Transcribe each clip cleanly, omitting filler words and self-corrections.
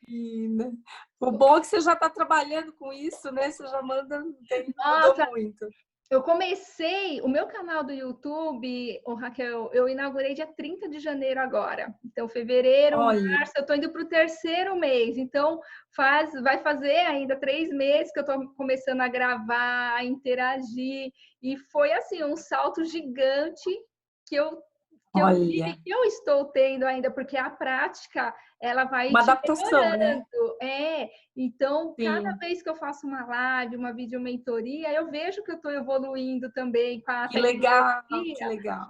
Menina. O bom é que você já está trabalhando com isso, né? Você já manda, mudou muito. Eu comecei o meu canal do YouTube, Raquel, eu inaugurei dia 30 de janeiro agora. Então, fevereiro, março, eu estou indo para o 3º mês. Então, vai fazer ainda 3 meses que eu estou começando a gravar, a interagir. E foi, assim, um salto gigante que eu estou tendo ainda, porque a prática, ela vai uma te adaptação, melhorando. né? Então, Sim. cada vez que eu faço uma live, uma videomentoria, eu vejo que eu estou evoluindo também com a tecnologia. Que legal.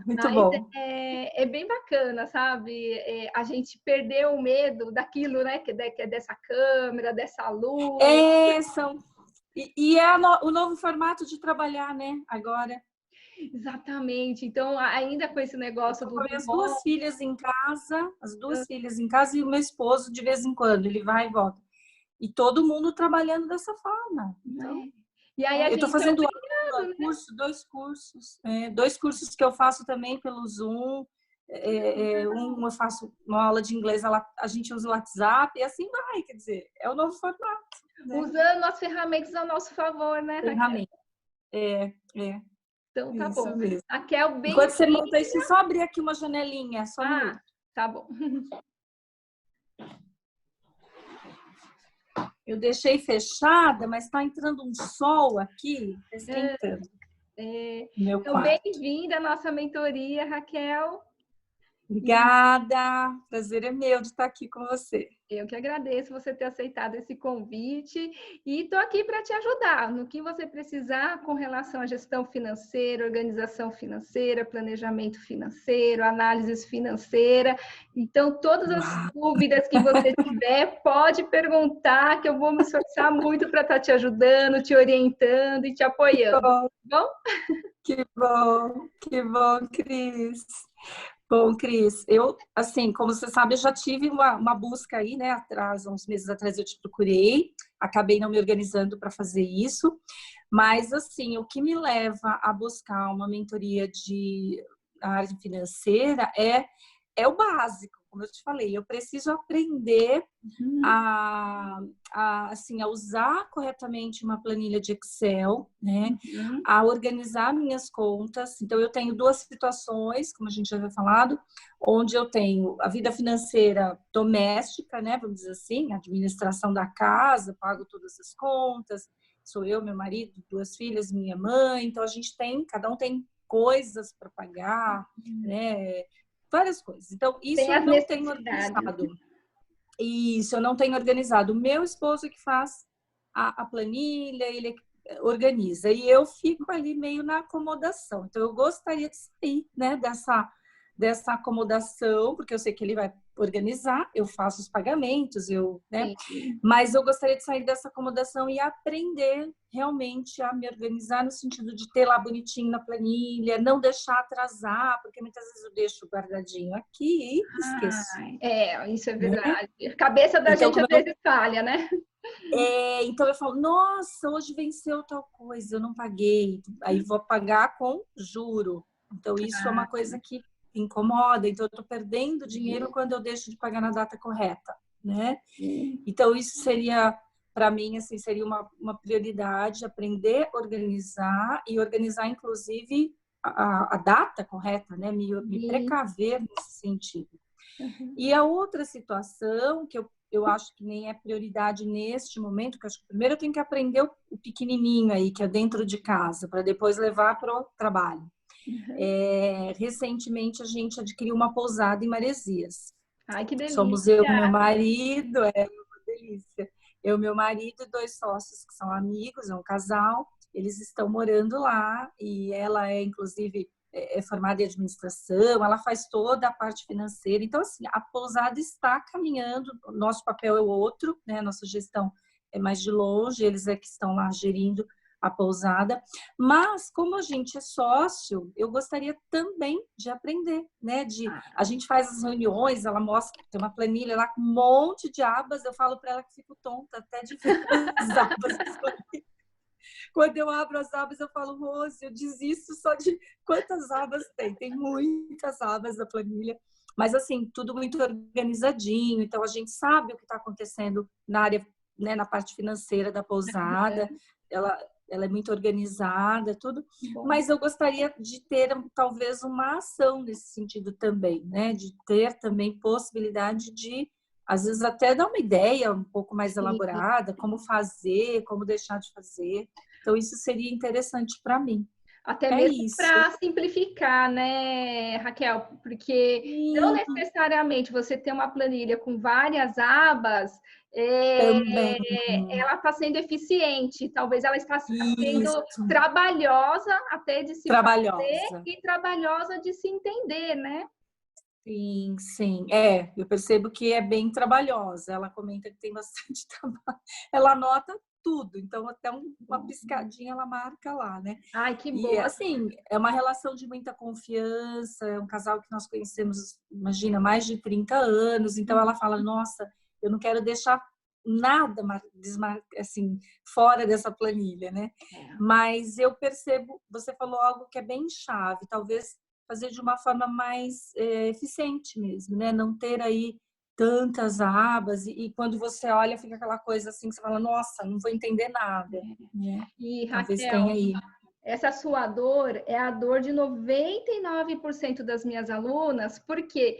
Muito bom. É bem bacana, sabe? A gente perdeu o medo daquilo, né? Que é dessa câmera, dessa luz. E é o novo formato de trabalhar, né? Agora. Exatamente. Então, ainda com esse negócio do as 2 filhas em casa, e o meu esposo de vez em quando, ele vai e volta. E todo mundo trabalhando dessa forma. Então, e aí eu estou fazendo aula, né? 2 cursos. 2 cursos que eu faço também pelo Zoom. Eu faço uma aula de inglês, a gente usa o WhatsApp, e assim vai, quer dizer, é o novo formato. Né? Usando as ferramentas a nosso favor, né, Raquel? Então, tá isso bom. mesmo. Raquel, bem. Enquanto você monta isso, só abrir aqui uma janelinha, só um minuto. Tá bom. Eu deixei fechada, mas está entrando um sol aqui, esquentando. Meu então, quarto. Bem-vinda à nossa mentoria, Raquel. Obrigada. Prazer é meu de estar aqui com você. Eu que agradeço você ter aceitado esse convite e estou aqui para te ajudar no que você precisar com relação à gestão financeira, organização financeira, planejamento financeiro, análises financeira. Então, todas as dúvidas que você tiver, pode perguntar, que eu vou me esforçar muito para estar te ajudando, te orientando e te apoiando. Que bom, Cris. Bom, Cris, eu, assim, como você sabe, eu já tive uma busca aí, né, uns meses atrás eu te procurei, acabei não me organizando para fazer isso, mas, assim, o que me leva a buscar uma mentoria na área financeira é o básico, como eu te falei, eu preciso aprender assim, a usar corretamente uma planilha de Excel, né? A organizar minhas contas. Então, eu tenho 2 situações, como a gente já havia falado, onde eu tenho a vida financeira doméstica, né? Vamos dizer assim, a administração da casa, pago todas as contas, sou eu, meu marido, 2 filhas, minha mãe. Então, cada um tem coisas para pagar, né? Várias coisas. Então, isso eu não tenho organizado. Isso, eu não tenho organizado. O meu esposo que faz a planilha, ele organiza. E eu fico ali meio na acomodação. Então, eu gostaria de sair, né, dessa acomodação, porque eu sei que ele vai organizar, eu faço os pagamentos, né? Mas eu gostaria de sair dessa acomodação e aprender realmente a me organizar no sentido de ter lá bonitinho na planilha, não deixar atrasar, porque muitas vezes eu deixo guardadinho aqui e esqueço. Isso é verdade. Né? A cabeça da gente às vezes falha, né? Então eu falo, nossa, hoje venceu tal coisa, eu não paguei, aí vou pagar com juro. Então isso é uma coisa que incomoda, então eu estou perdendo dinheiro quando eu deixo de pagar na data correta, né? Então isso seria, para mim, assim, seria uma prioridade, aprender a organizar e organizar, inclusive, a data correta, né? Me precaver nesse sentido. E a outra situação que eu acho que nem é prioridade neste momento, que eu acho que primeiro eu tenho que aprender o pequenininho aí, que é dentro de casa, para depois levar para o trabalho. Recentemente, a gente adquiriu uma pousada em Maresias. Ai, que delícia! Somos eu e meu marido, é uma delícia. Eu, meu marido e 2 sócios que são amigos, é um casal. Eles estão morando lá e ela é, inclusive, formada em administração, ela faz toda a parte financeira. Então, assim, a pousada está caminhando, nosso papel é o outro, né? Nossa gestão é mais de longe, eles é que estão lá gerindo a pousada. Mas, como a gente é sócio, eu gostaria também de aprender, né? A gente faz as reuniões, ela mostra, tem uma planilha lá com um monte de abas, eu falo para ela que fico tonta até de ver as abas. Quando eu abro as abas, eu falo, Rose, eu desisto só de quantas abas tem. Tem muitas abas da planilha. Mas, assim, tudo muito organizadinho. Então, a gente sabe o que está acontecendo na área, né, na parte financeira da pousada. Ela é muito organizada, tudo. Bom. Mas eu gostaria de ter, talvez, uma ação nesse sentido também, né? De ter também possibilidade de, às vezes, até dar uma ideia um pouco mais elaborada, como fazer, como deixar de fazer. Então, isso seria interessante para mim. Até É mesmo isso. para simplificar, né, Raquel? Porque não necessariamente você ter uma planilha com várias abas, Também. ela está sendo eficiente. Talvez ela está sendo Isso. trabalhosa até de se fazer Trabalhosa. e trabalhosa de se entender, né? Sim, sim. Eu percebo que é bem trabalhosa. Ela comenta que tem bastante trabalho. Ela anota tudo, então até uma piscadinha ela marca lá, né? Ai, que E bom. assim, é uma relação de muita confiança, é um casal que nós conhecemos, imagina, mais de 30 anos, então ela fala, nossa, eu não quero deixar nada assim, fora dessa planilha, né? Mas eu percebo, você falou algo que é bem chave, talvez fazer de uma forma mais eficiente mesmo, né? Não ter aí tantas abas e quando você olha fica aquela coisa assim que você fala, nossa, não vou entender nada, né? E Talvez Raquel, tenha aí. essa sua dor é a dor de 99% das minhas alunas, porque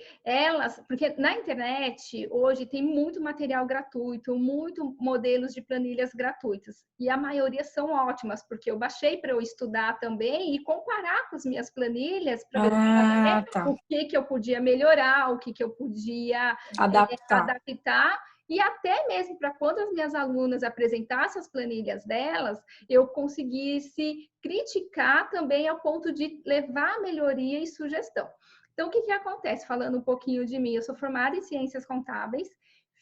na internet hoje tem muito material gratuito, muito modelos de planilhas gratuitas, e a maioria são ótimas, porque eu baixei para eu estudar também e comparar com as minhas planilhas para ver Tá. o que eu podia melhorar, o que eu podia adaptar. E até mesmo para quando as minhas alunas apresentassem as planilhas delas, eu conseguisse criticar também ao ponto de levar a melhoria e sugestão. Então, o que acontece? Falando um pouquinho de mim, eu sou formada em Ciências Contábeis,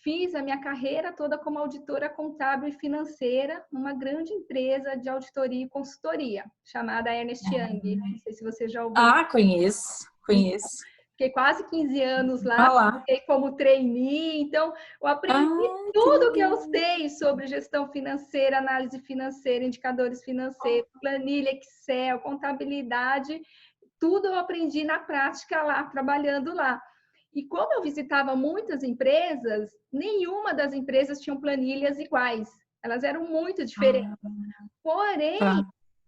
fiz a minha carreira toda como auditora contábil e financeira numa grande empresa de auditoria e consultoria, chamada Ernst Young. Não sei se você já ouviu. Conheço. Fiquei quase 15 anos lá, fiquei como trainee, então eu aprendi tudo que eu sei sobre gestão financeira, análise financeira, indicadores financeiros, planilha, Excel, contabilidade, tudo eu aprendi na prática lá, trabalhando lá. E como eu visitava muitas empresas, nenhuma das empresas tinham planilhas iguais, elas eram muito diferentes. Porém,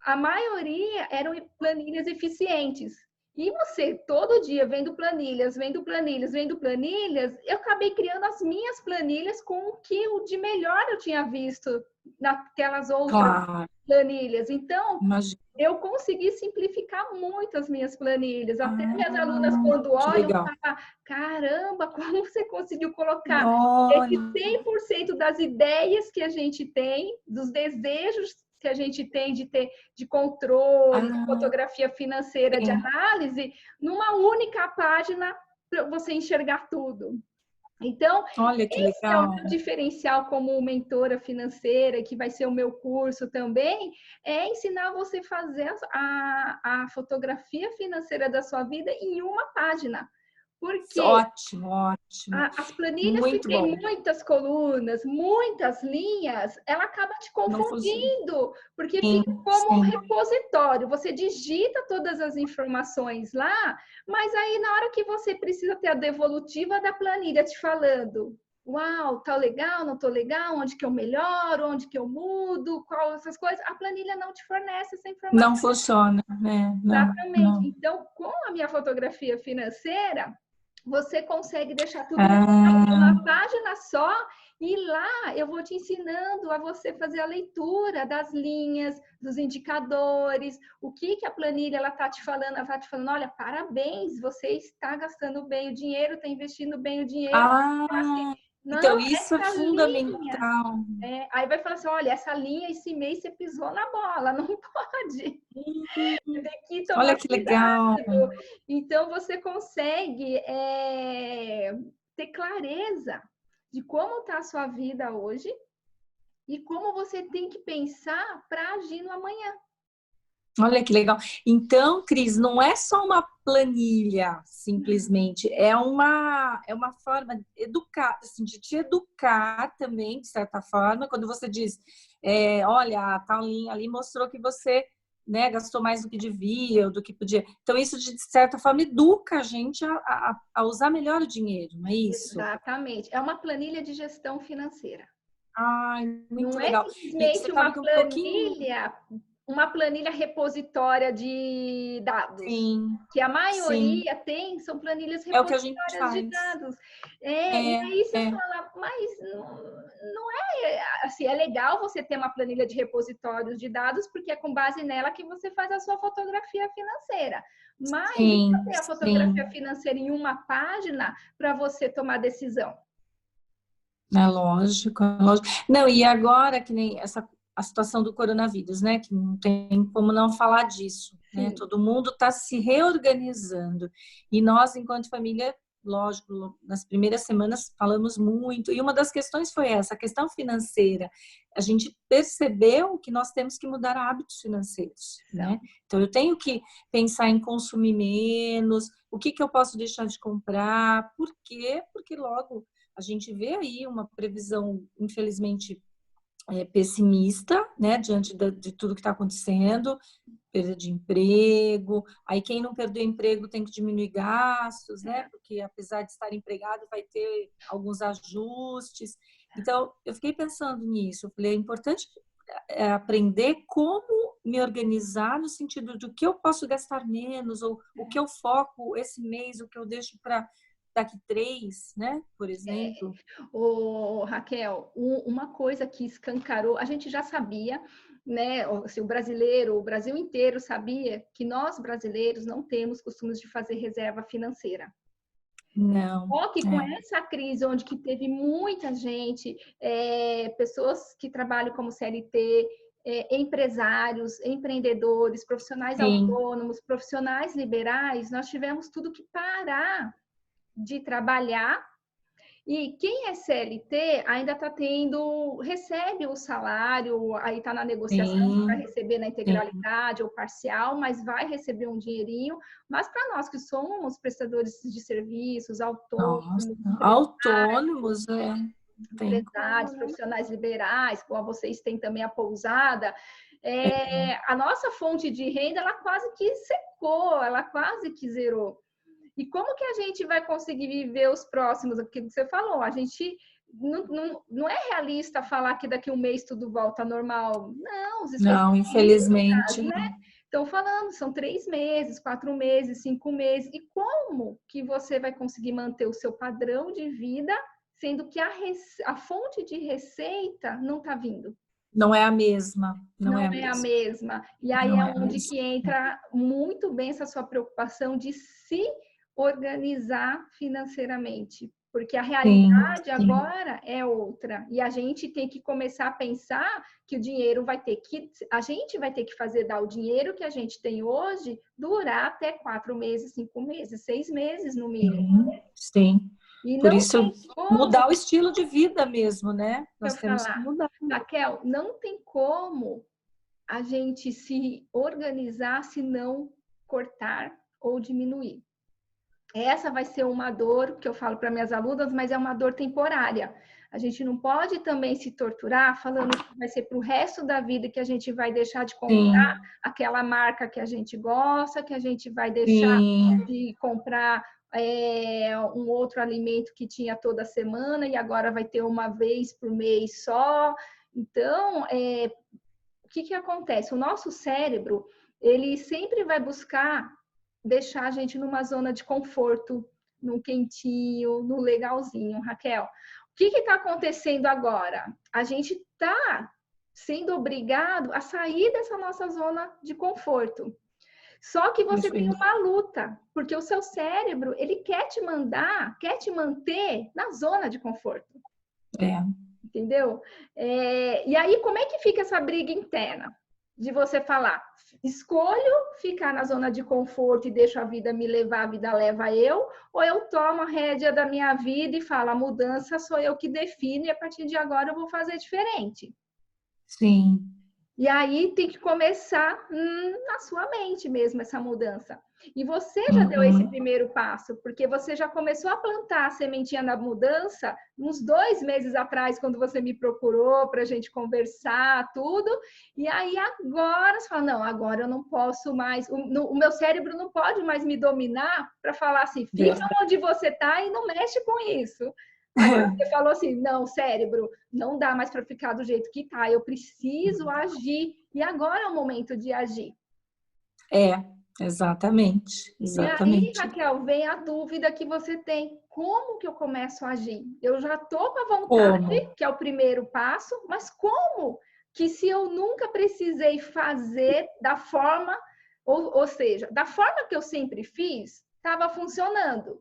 a maioria eram planilhas eficientes. E você, todo dia, vendo planilhas, eu acabei criando as minhas planilhas com o que o de melhor eu tinha visto naquelas outras planilhas. Então, eu consegui simplificar muito as minhas planilhas. Até minhas alunas, quando olham, falam, caramba, como você conseguiu colocar esse 100% das ideias que a gente tem, dos desejos que a gente tem de controle, de fotografia financeira, de análise, numa única página para você enxergar tudo. Então, olha que esse é legal. o meu diferencial como mentora financeira, que vai ser o meu curso também, é ensinar você a fazer a fotografia financeira da sua vida em uma página. Porque ótimo. as planilhas que tem muitas colunas, muitas linhas, ela acaba te confundindo, porque fica como um repositório. Você digita todas as informações lá, mas aí na hora que você precisa ter a devolutiva da planilha te falando, uau, tá legal, não tô legal, onde que eu melhoro, onde que eu mudo, qual essas coisas, a planilha não te fornece essa informação. Não funciona, né? Exatamente. Então, com a minha fotografia financeira, você consegue deixar tudo numa página só e lá eu vou te ensinando a você fazer a leitura das linhas, dos indicadores, o que a planilha ela tá te falando, ela tá te falando, olha, parabéns, você está gastando bem o dinheiro, está investindo bem o dinheiro. Não, então isso é fundamental. Aí vai falar assim, olha, essa linha esse mês você pisou na bola, não pode. Tem que tomar olha que legal. cuidado. Então você consegue ter clareza de como está a sua vida hoje e como você tem que pensar para agir no amanhã. Olha que legal. Então, Cris, não é só uma planilha, simplesmente. É uma forma de educar, assim, de te educar também, de certa forma. Quando você diz, olha, a tal linha ali mostrou que você né, gastou mais do que devia, ou do que podia. Então, isso, de certa forma, educa a gente a usar melhor o dinheiro, não é isso? Exatamente. É uma planilha de gestão financeira. Ai, muito Não é legal. E simplesmente você sabe que um pouquinho... uma planilha repositória de dados. Sim, Que a sim. maioria tem, são planilhas É o que a gente repositórias de faz. dados. E É, aí você é. fala, mas não é assim, é legal você ter uma planilha de repositórios de dados, porque é com base nela que você faz a sua fotografia financeira. Mas e se Sim, eu ter a sim. fotografia financeira em uma página para você tomar decisão? É lógico, é lógico. Não, e agora que nem a situação do coronavírus, né? Que não tem como não falar disso, né? Sim. Todo mundo está se reorganizando. E nós, enquanto família, lógico, nas primeiras semanas falamos muito. E uma das questões foi essa, a questão financeira. A gente percebeu que nós temos que mudar hábitos financeiros, né? Então, eu tenho que pensar em consumir menos, o que eu posso deixar de comprar. Por quê? Porque logo a gente vê aí uma previsão, infelizmente, pessimista, né, diante de tudo que está acontecendo, perda de emprego. Aí quem não perdeu emprego tem que diminuir gastos, né, porque apesar de estar empregado vai ter alguns ajustes. Então, eu fiquei pensando nisso. Eu falei, é importante aprender como me organizar no sentido do que eu posso gastar menos, ou o que eu foco esse mês, o que eu deixo para daqui 3, né? Por exemplo. Raquel, uma coisa que escancarou, a gente já sabia, né? Assim, o Brasil inteiro sabia que nós brasileiros não temos costumes de fazer reserva financeira. Não. Só que com essa crise, onde que teve muita gente, pessoas que trabalham como CLT, empresários, empreendedores, profissionais Sim. autônomos, profissionais liberais, nós tivemos tudo que parar de trabalhar. E quem é CLT ainda está recebe o salário, aí está na negociação se vai receber na integralidade ou parcial, mas vai receber um dinheirinho. Mas para nós que somos prestadores de serviços, Autônomos, tem empresários, como, né? profissionais liberais, como vocês têm também a pousada, a nossa fonte de renda, ela quase que secou, ela quase que zerou. E como que a gente vai conseguir viver os próximos? Porque você falou, a gente não é realista falar que daqui a um mês tudo volta ao normal. Não, os Não, infelizmente. né? Estão falando, são 3 meses, 4 meses, 5 meses. E como que você vai conseguir manter o seu padrão de vida, sendo que a fonte de receita não está vindo? Não é a mesma. Não é a A mesma. mesma. E aí Não é é a onde mesma. que entra muito bem essa sua preocupação de se organizar financeiramente. Porque a realidade agora é outra. E a gente tem que começar a pensar que o dinheiro a gente vai ter que fazer dar o dinheiro que a gente tem hoje durar até 4 meses, 5 meses, 6 meses no mínimo. Sim. E Por não isso, tem como mudar o estilo de vida mesmo, né? eu Nós temos que falar, mudar. Raquel, não tem como a gente se organizar se não cortar ou diminuir. Essa vai ser uma dor que eu falo para minhas alunas, mas é uma dor temporária. A gente não pode também se torturar falando que vai ser para o resto da vida que a gente vai deixar de comprar aquela marca que a gente gosta, que a gente vai deixar de comprar um outro alimento que tinha toda semana e agora vai ter uma vez por mês só. Então, o que acontece? O nosso cérebro, ele sempre vai buscar deixar a gente numa zona de conforto, no quentinho, no legalzinho, Raquel. O que está acontecendo agora? A gente está sendo obrigado a sair dessa nossa zona de conforto. Só que você tem uma luta, porque o seu cérebro, ele quer te manter na zona de conforto. Entendeu? E aí, como é que fica essa briga interna? De você falar, escolho ficar na zona de conforto e deixo a vida me levar, a vida leva eu, ou eu tomo a rédea da minha vida e falo, a mudança sou eu que defino e a partir de agora eu vou fazer diferente. Sim. E aí tem que começar na sua mente mesmo essa mudança. E você já deu esse primeiro passo, porque você já começou a plantar a sementinha da mudança uns 2 meses atrás, quando você me procurou para a gente conversar, tudo. E aí agora você fala, não, agora eu não posso mais, o meu cérebro não pode mais me dominar para falar assim, fica onde você está e não mexe com isso. Agora você falou assim, não, cérebro, não dá mais para ficar do jeito que tá, eu preciso agir. E agora é o momento de agir. Exatamente. E aí, Raquel, vem a dúvida que você tem. Como que eu começo a agir? Eu já tô com a vontade, que é o primeiro passo, mas como que se eu nunca precisei fazer da forma, ou seja, da forma que eu sempre fiz, estava funcionando.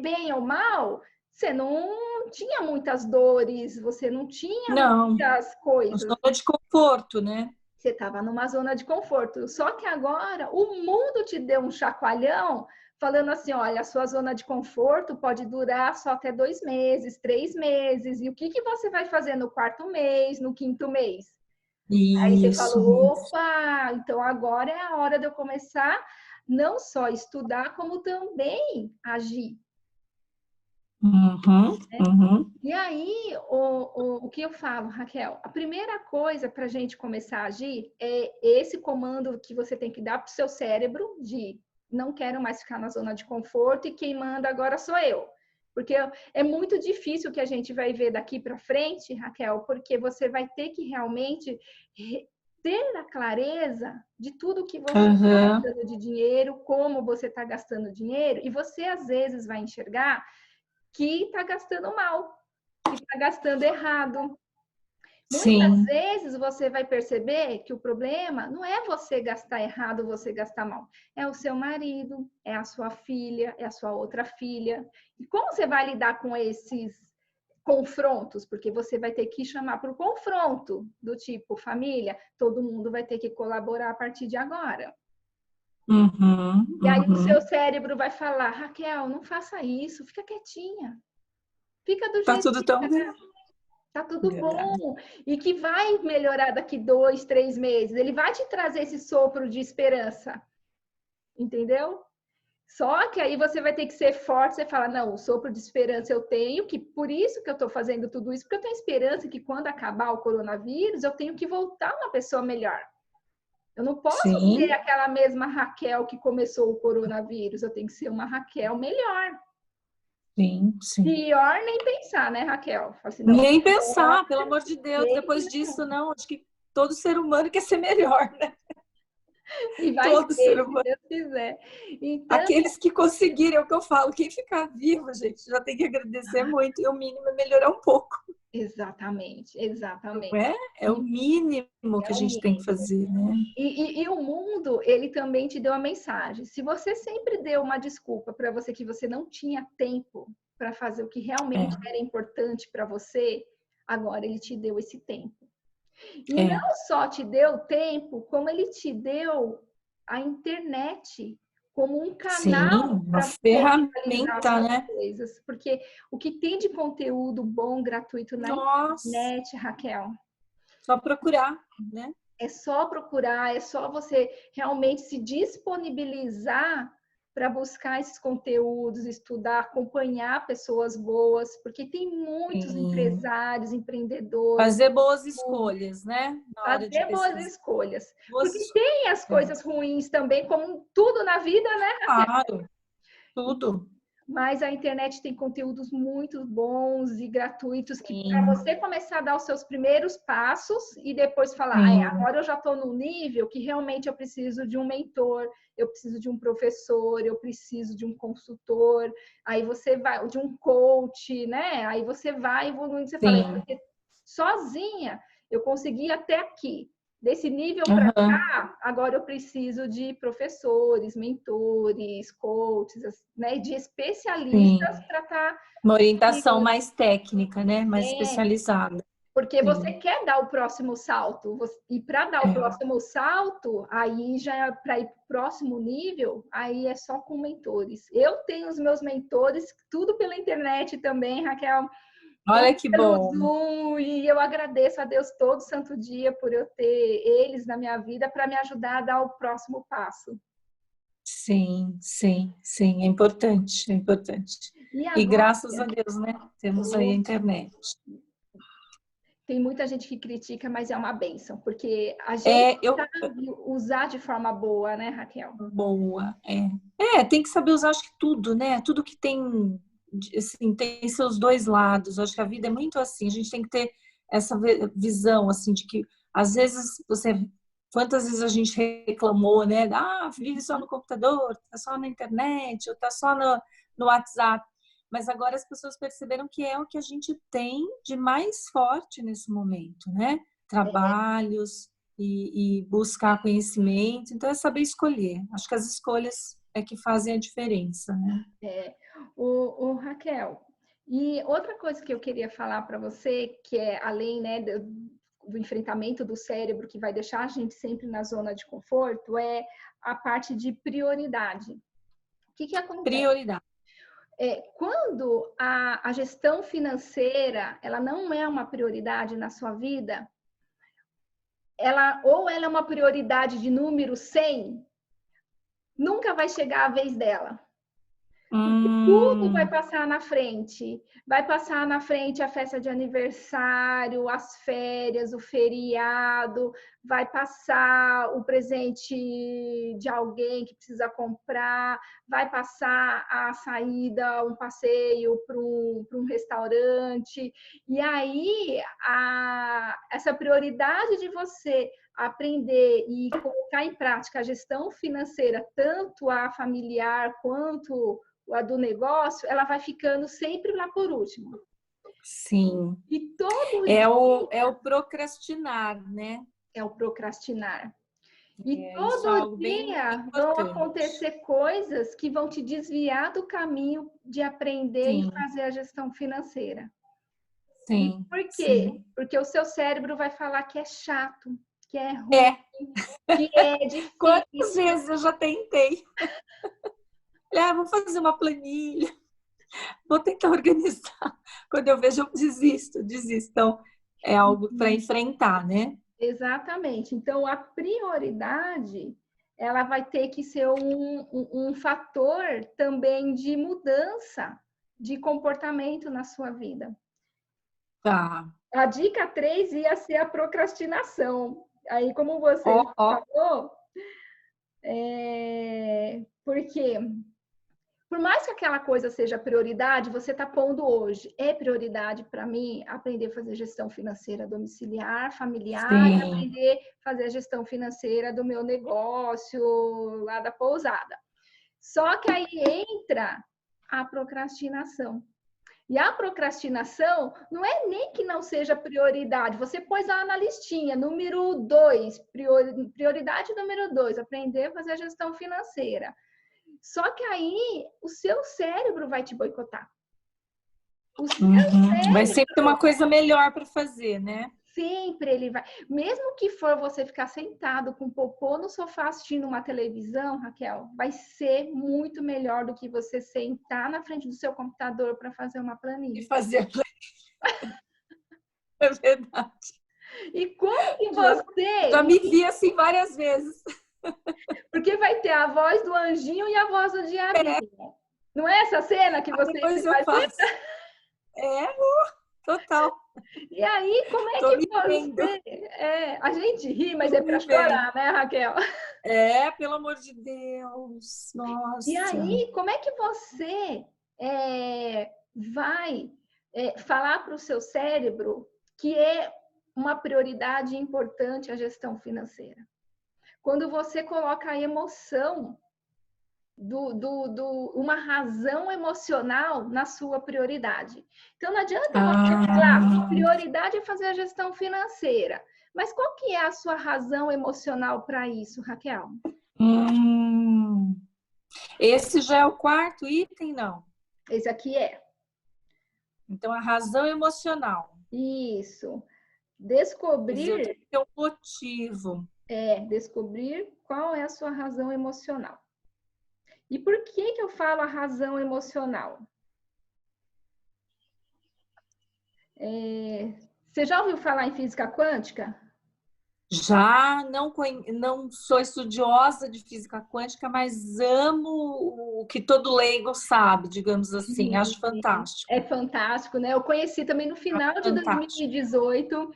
Bem ou mal, você não tinha muitas dores, você não tinha muitas coisas. Zona de conforto, né? Você estava numa zona de conforto. Só que agora o mundo te deu um chacoalhão, falando assim: olha, a sua zona de conforto pode durar só até 2 meses, 3 meses. E o que você vai fazer no 4º mês, no 5º mês? Aí você falou: opa, então agora é a hora de eu começar não só a estudar, como também agir. E aí, o que eu falo, Raquel? A primeira coisa para a gente começar a agir é esse comando que você tem que dar para o seu cérebro de não quero mais ficar na zona de conforto e quem manda agora sou eu. Porque é muito difícil o que a gente vai ver daqui para frente, Raquel, porque você vai ter que realmente ter a clareza de tudo que você está gastando de dinheiro, como você está gastando dinheiro, e você às vezes vai enxergar que está gastando mal, que está gastando errado. Muitas vezes você vai perceber que o problema não é você gastar errado, você gastar mal. É o seu marido, é a sua filha, é a sua outra filha. E como você vai lidar com esses confrontos? Porque você vai ter que chamar para o confronto, do tipo, família, todo mundo vai ter que colaborar a partir de agora. E aí o seu cérebro vai falar, Raquel, não faça isso, fica quietinha. Fica do jeito tudo tão bem. Tá tudo bom. E que vai melhorar daqui 2, 3 meses. Ele vai te trazer esse sopro de esperança. Entendeu? Só que aí você vai ter que ser forte. Você fala, não, o sopro de esperança eu tenho, que por isso que eu tô fazendo tudo isso, porque eu tenho esperança que quando acabar o coronavírus, eu tenho que voltar uma pessoa melhor. Eu não posso ser aquela mesma Raquel que começou o coronavírus. Eu tenho que ser uma Raquel melhor. Sim. Pior nem pensar, né, Raquel? Assim, não, nem pensar, pelo amor de Deus. Depois disso, não. Acho que todo ser humano quer ser melhor, né? E vai todo ser, se Deus quiser. Então, aqueles que conseguirem, é o que eu falo. Quem ficar vivo, gente, já tem que agradecer muito. E o mínimo é melhorar um pouco. Exatamente. É o mínimo que a gente tem que fazer, né? E o mundo, ele também te deu uma mensagem. Se você sempre deu uma desculpa para você que você não tinha tempo para fazer o que realmente era importante para você, agora ele te deu esse tempo. E não só te deu tempo, como ele te deu a internet como um canal para ferramenta, né? Coisas. Porque o que tem de conteúdo bom, gratuito na internet, Raquel? Só procurar, né? É só procurar, é só você realmente se disponibilizar para buscar esses conteúdos, estudar, acompanhar pessoas boas, porque tem muitos empresários, empreendedores. Fazer boas escolhas, né? Fazer boas escolhas. Porque tem as coisas ruins também, como tudo na vida, né? Claro, tudo. Mas a internet tem conteúdos muito bons e gratuitos que para você começar a dar os seus primeiros passos e depois falar, agora eu já estou num nível que realmente eu preciso de um mentor, eu preciso de um professor, eu preciso de um consultor, aí você vai, de um coach, né? Aí você vai evoluindo, você fala, porque sozinha eu consegui até aqui. Desse nível para cá, agora eu preciso de professores, mentores, coaches, né, de especialistas para estar... Uma orientação mais técnica, né? Mais especializada. Porque você quer dar o próximo salto. E para dar o próximo salto, aí já é para ir para o próximo nível, aí é só com mentores. Eu tenho os meus mentores, tudo pela internet também, Raquel. Olha que pelo bom. Zoom, e eu agradeço a Deus todo santo dia por eu ter eles na minha vida para me ajudar a dar o próximo passo. Sim, sim, sim, é importante, é importante. E E agora, graças a Deus, né? Temos aí a internet. tem muita gente que critica, mas é uma bênção, porque a gente É, sabe usar de forma boa, né, Raquel? boa, tem que saber usar, acho que tudo, né? Tudo que tem, assim, tem seus dois lados. Acho que a vida é muito assim. A gente tem que ter essa visão, assim, de que às vezes quantas vezes a gente reclamou, né? Ah, vive só no computador, tá só na internet, ou tá só no WhatsApp. Mas agora as pessoas perceberam que é o que a gente tem de mais forte nesse momento, né? Trabalhos, e buscar conhecimento. Então, é saber escolher. Acho que as escolhas é que fazem a diferença, né? O Raquel, e outra coisa que eu queria falar para você, que é além, né, do enfrentamento do cérebro, que vai deixar a gente sempre na zona de conforto, é a parte de prioridade. O que acontece? Prioridade. Quando a gestão financeira ela não é uma prioridade na sua vida, ela é uma prioridade de número 100, nunca vai chegar a vez dela. Tudo vai passar na frente. Vai passar na frente a festa de aniversário, as férias, o feriado, vai passar o presente de alguém que precisa comprar, vai passar a saída, um passeio para um restaurante. E aí, essa prioridade de você aprender e colocar em prática a gestão financeira, tanto a familiar quanto a do negócio, ela vai ficando sempre lá por último. Sim. E todo É dia... o procrastinar, né? É o procrastinar. E Isso é todo algo bem dia vão importante. acontecer coisas que vão te desviar do caminho de aprender e Sim, fazer a gestão financeira. E sim, por quê? sim. Porque o seu cérebro vai falar que é chato, que é ruim, É. que é Quantas difícil. vezes eu já tentei? Vou fazer uma planilha, vou tentar organizar. Quando eu vejo, eu desisto. Então, é algo para enfrentar, né? Exatamente. Então, a prioridade, ela vai ter que ser um fator também de mudança de comportamento na sua vida. Tá. A dica 3 ia ser a procrastinação. Aí, como você Ó, ó. falou, porque por mais que aquela coisa seja prioridade, você está pondo hoje. É prioridade para mim aprender a fazer gestão financeira domiciliar, familiar, e Sim. aprender a fazer a gestão financeira do meu negócio lá da pousada. Só que aí entra a procrastinação. E a procrastinação não é nem que não seja prioridade. Você pôs lá na listinha, número 2, prioridade número 2, aprender a fazer a gestão financeira. Só que aí o seu cérebro vai te boicotar. O seu Vai sempre ter cérebro, uma coisa melhor para fazer, né? sempre ele vai. Mesmo que for você ficar sentado com popô no sofá assistindo uma televisão, Raquel, vai ser muito melhor do que você sentar na frente do seu computador para fazer uma E planilha. fazer a planilha. É verdade. E como que Já você. me vi assim várias vezes. Porque vai ter a voz do anjinho e a voz do diabinho. Não é essa cena que você Depois eu imagina? faço. É, total. E aí, como é Tô que me vendo. você. A gente ri, mas Tô é me para vendo. chorar, né, Raquel? Pelo amor de Deus. E Nossa. aí, como é que você vai falar para o seu cérebro que é uma prioridade importante a gestão financeira? Quando você coloca a emoção uma razão emocional na sua prioridade. Então, não adianta você falar, prioridade é fazer a gestão financeira. Mas qual que é a sua razão emocional para isso, Raquel? Esse já é o quarto item, não? Esse aqui é. Então, a razão emocional. Isso. Quer dizer, eu Descobrir tenho que ter um motivo. descobrir qual é a sua razão emocional. E por que eu falo a razão emocional? Você já ouviu falar em física quântica? Já não sou estudiosa de física quântica, mas amo o que todo leigo sabe, digamos assim. Acho fantástico. É fantástico, né? Eu conheci também no final de Fantástico. 2018.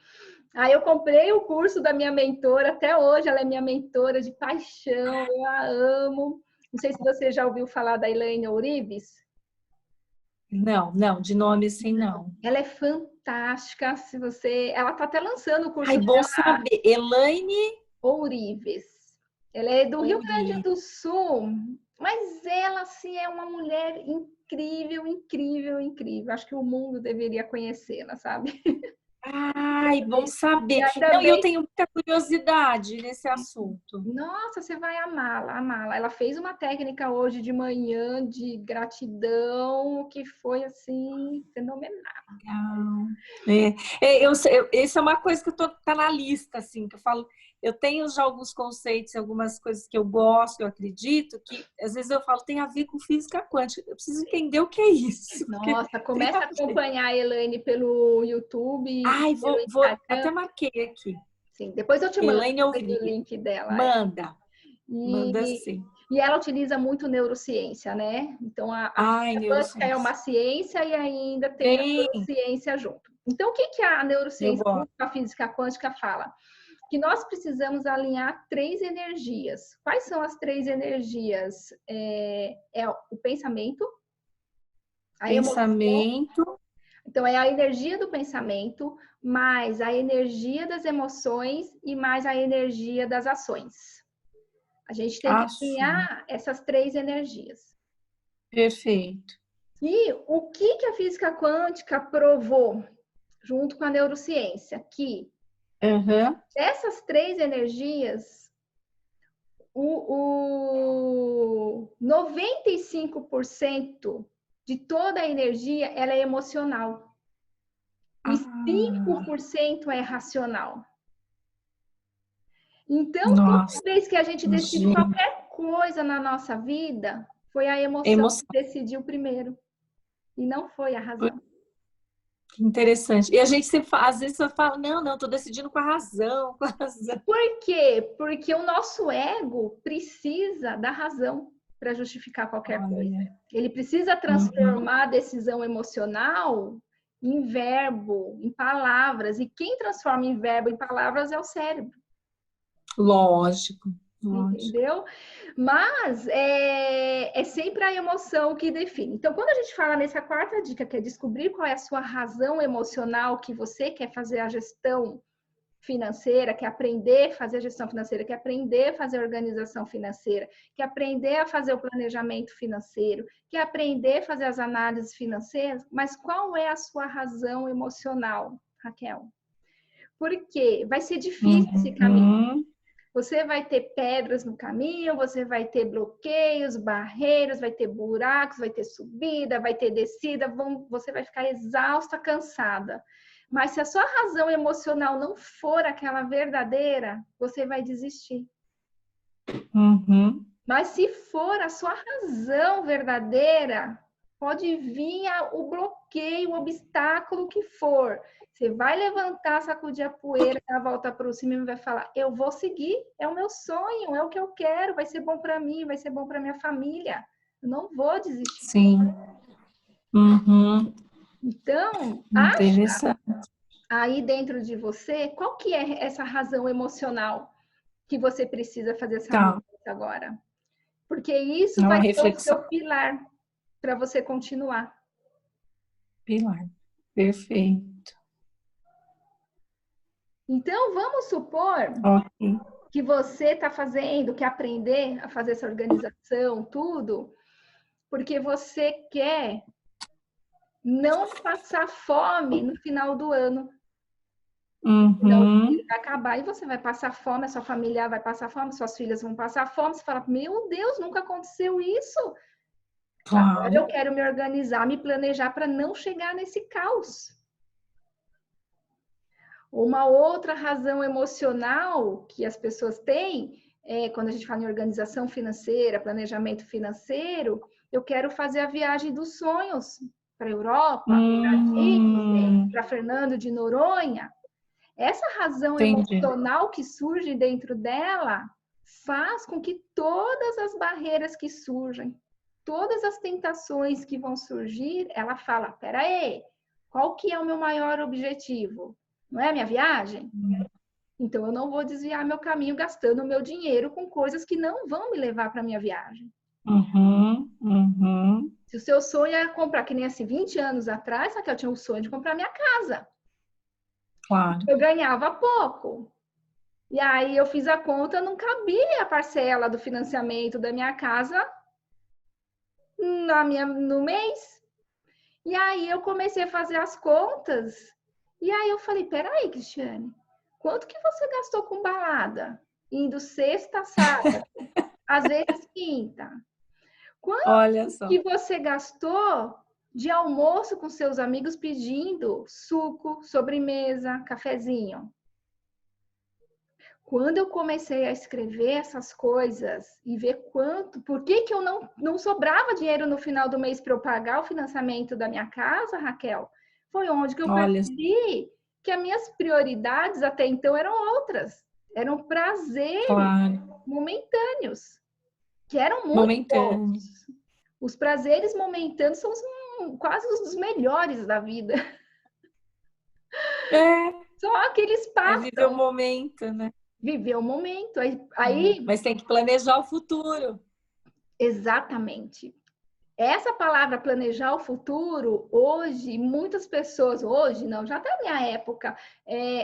Aí eu comprei o curso da minha mentora, até hoje ela é minha mentora de paixão, eu a amo. Não sei se você já ouviu falar da Elaine Ourives. Não, de nome assim não. Ela é fantástica, se você... Ela tá até lançando o curso Ai, bom dela, saber. Elaine Ourives. Ela é do Rio Grande Ourives. do Sul, mas ela, assim, é uma mulher incrível, incrível, incrível. Acho que o mundo deveria conhecê-la, sabe? Ai, bom E saber. ainda Não, e eu bem. tenho muita curiosidade nesse assunto. Nossa, você vai amá-la, amá-la. Ela fez uma técnica hoje de manhã de gratidão que foi assim fenomenal. Legal. Isso é uma coisa que tá na lista, assim, que eu falo. Eu tenho já alguns conceitos, algumas coisas que eu gosto, eu acredito, que às vezes eu falo tem a ver com física quântica. Eu preciso entender o que é isso. Porque Nossa, tem começa a a ver. acompanhar a Elaine pelo YouTube e Ai, pelo até Instagram. marquei aqui. Sim, depois eu te mando Elaine o Ouvir. link dela. Manda E, sim. e ela utiliza muito neurociência, né? Então, a Ai, física quântica é uma neurociência. ciência e ainda tem a Bem, neurociência junto. Então, o que a eu neurociência gosto. junto com a física quântica fala? Que nós precisamos alinhar três energias. Quais são as três energias? É o pensamento, a emoção. Pensamento. Então, é a energia do pensamento, mais a energia das emoções e mais a energia das ações. A gente tem que Ação. alinhar essas três energias. Perfeito. E o que a física quântica provou, junto com a neurociência? Que Uhum. dessas três energias, o 95% de toda a energia ela é emocional. E Ah, 5% é racional. Então, nossa, toda vez que a gente decide gente. qualquer coisa na nossa vida, foi a emoção Emoção. que decidiu primeiro. E não foi a razão. Interessante. E a gente sempre às vezes você fala, não, tô decidindo com a razão, com a razão. Por quê? Porque o nosso ego precisa da razão para justificar qualquer coisa. Olha. Ele precisa Uhum. transformar a decisão emocional em verbo, em palavras. E quem transforma em verbo, em palavras, é o cérebro. Lógico, lógico. Entendeu? Mas é sempre a emoção que define. Então, quando a gente fala nessa quarta dica, que é descobrir qual é a sua razão emocional que você quer fazer a gestão financeira, quer aprender a fazer a gestão financeira, quer aprender a fazer a organização financeira, quer aprender a fazer o planejamento financeiro, quer aprender a fazer as análises financeiras, mas qual é a sua razão emocional, Raquel? Porque vai ser difícil esse caminho. Uhum. Você vai ter pedras no caminho, você vai ter bloqueios, barreiras, vai ter buracos, vai ter subida, vai ter descida, você vai ficar exausta, cansada. Mas se a sua razão emocional não for aquela verdadeira, você vai desistir. Uhum. Mas se for a sua razão verdadeira, pode vir o bloqueio, o obstáculo que for. Você vai levantar, sacudir a poeira, dar a volta para cima e vai falar: eu vou seguir, é o meu sonho, é o que eu quero, vai ser bom para mim, vai ser bom para minha família. Eu não vou desistir. Sim. Uhum. Então, acha Interessante. aí dentro de você qual que é essa razão emocional que você precisa fazer essa Tá. mudança agora. Porque isso É uma vai ser o reflexão. seu pilar para você continuar. Pilar. Perfeito. Então, vamos supor Ok. que você está fazendo, quer aprender a fazer essa organização, tudo, porque você quer não passar fome no final do ano. Senão o Uhum. dinheiro vai acabar e você vai passar fome, a sua família vai passar fome, suas filhas vão passar fome. Você fala: meu Deus, nunca aconteceu isso. Agora eu Claro. quero me organizar, me planejar para não chegar nesse caos. Uma outra razão emocional que as pessoas têm é quando a gente fala em organização financeira, planejamento financeiro, eu quero fazer a viagem dos sonhos para a Europa, para Disney, para Fernando de Noronha, essa razão Entendi. emocional que surge dentro dela faz com que todas as barreiras que surgem, todas as tentações que vão surgir, ela fala, peraí, qual que é o meu maior objetivo? Não é a minha viagem? Então, eu não vou desviar meu caminho gastando meu dinheiro com coisas que não vão me levar para minha viagem. Se o seu sonho é comprar, que nem assim, 20 anos atrás, Raquel, eu tinha o sonho de comprar minha casa. Claro. Eu ganhava pouco. E aí eu fiz a conta, não cabia a parcela do financiamento da minha casa no mês. E aí eu comecei a fazer as contas. E aí eu falei, peraí, Cristiane, quanto que você gastou com balada? Indo sexta, sábado, às vezes quinta. Olha Quanto só. que você gastou de almoço com seus amigos pedindo suco, sobremesa, cafezinho? Quando eu comecei a escrever essas coisas e ver por que eu não sobrava dinheiro no final do mês para eu pagar o financiamento da minha casa, Raquel, foi onde que eu percebi que as minhas prioridades até então eram outras. Eram prazeres momentâneos, que eram muito bons. Os prazeres momentâneos são quase os melhores da vida. Só aqueles passam. É viver o momento, né? Viver o momento. Aí, mas tem que planejar o futuro. Exatamente. Essa palavra planejar o futuro, hoje, muitas pessoas, hoje não, já até na minha época,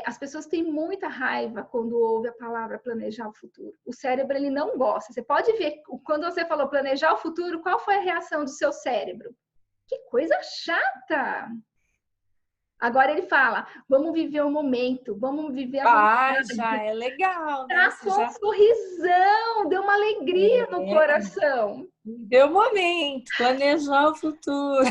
as pessoas têm muita raiva quando ouvem a palavra planejar o futuro. O cérebro, ele não gosta. Você pode ver, quando você falou planejar o futuro, qual foi a reação do seu cérebro? Que coisa chata! Agora ele fala, vamos viver o momento, vamos viver a vontade. Já é legal, né? Traçou um sorrisão, deu uma alegria no coração. Deu o momento, planejar o futuro.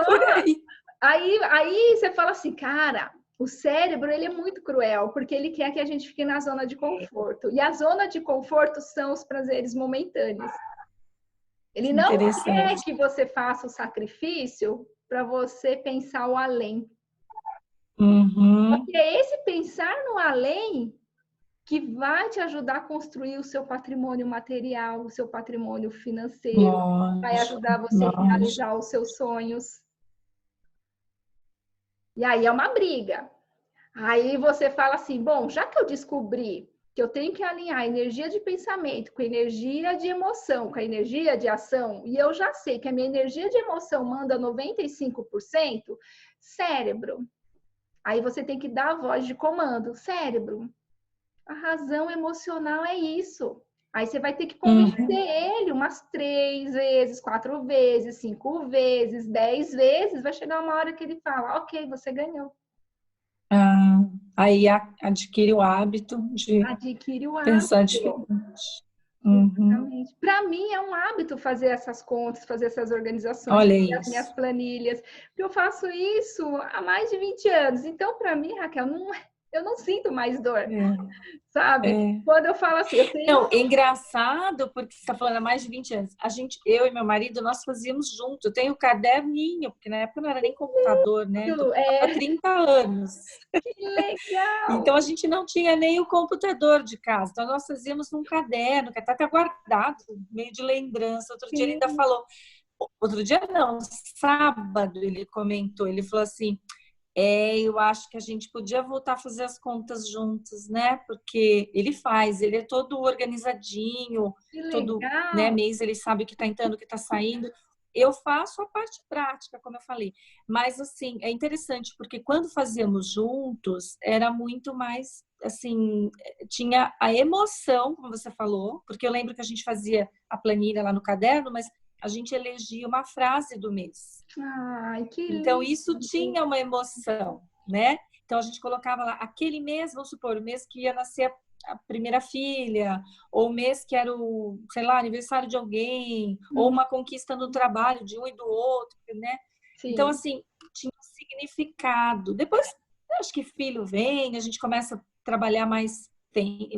Por aí. Aí você fala assim, cara, o cérebro, ele é muito cruel, porque ele quer que a gente fique na zona de conforto. E a zona de conforto são os prazeres momentâneos. Ele não quer que você faça o sacrifício para você pensar o além. Porque é esse pensar no além que vai te ajudar a construir o seu patrimônio material, o seu patrimônio financeiro, vai ajudar você a realizar os seus sonhos. E aí é uma briga. Aí você fala assim, bom, já que eu descobri que eu tenho que alinhar a energia de pensamento com a energia de emoção, com a energia de ação, e eu já sei que a minha energia de emoção manda 95%, cérebro. Aí você tem que dar a voz de comando. Cérebro, a razão emocional é isso. Aí você vai ter que convencer ele umas 3 vezes, 4 vezes, 5 vezes, 10 vezes. Vai chegar uma hora que ele fala, ok, você ganhou. Aí adquire o hábito de pensar diferente. Exatamente. Para mim é um hábito fazer essas contas, fazer essas organizações, fazer as minhas planilhas, porque eu faço isso há mais de 20 anos. Então, para mim, Raquel, eu não sinto mais dor, sabe? Quando eu falo assim, eu tenho... Não, é engraçado, porque você está falando há mais de 20 anos. Eu e meu marido, nós fazíamos junto. Eu tenho caderninho, porque na época não era nem computador, né? Há 30 anos. Que legal! Então, a gente não tinha nem o computador de casa. Então, nós fazíamos num caderno, que está guardado, meio de lembrança. Outro dia ele ainda falou... Outro dia não, sábado ele comentou. Ele falou assim... eu acho que a gente podia voltar a fazer as contas juntos, né? Porque ele é todo organizadinho, todo mês ele sabe o que está entrando, o que está saindo. Eu faço a parte prática, como eu falei. Mas, assim, é interessante, porque quando fazíamos juntos, era muito mais, assim, tinha a emoção, como você falou, porque eu lembro que a gente fazia a planilha lá no caderno, mas a gente elegia uma frase do mês. Ai, que lindo. Então, isso tinha uma emoção, né? Então, a gente colocava lá, aquele mês, vamos supor, o mês que ia nascer a primeira filha, ou o mês que era o, sei lá, aniversário de alguém, ou uma conquista no trabalho de um e do outro, né? Sim. Então, assim, tinha um significado. Depois, acho que filho vem, a gente começa a trabalhar mais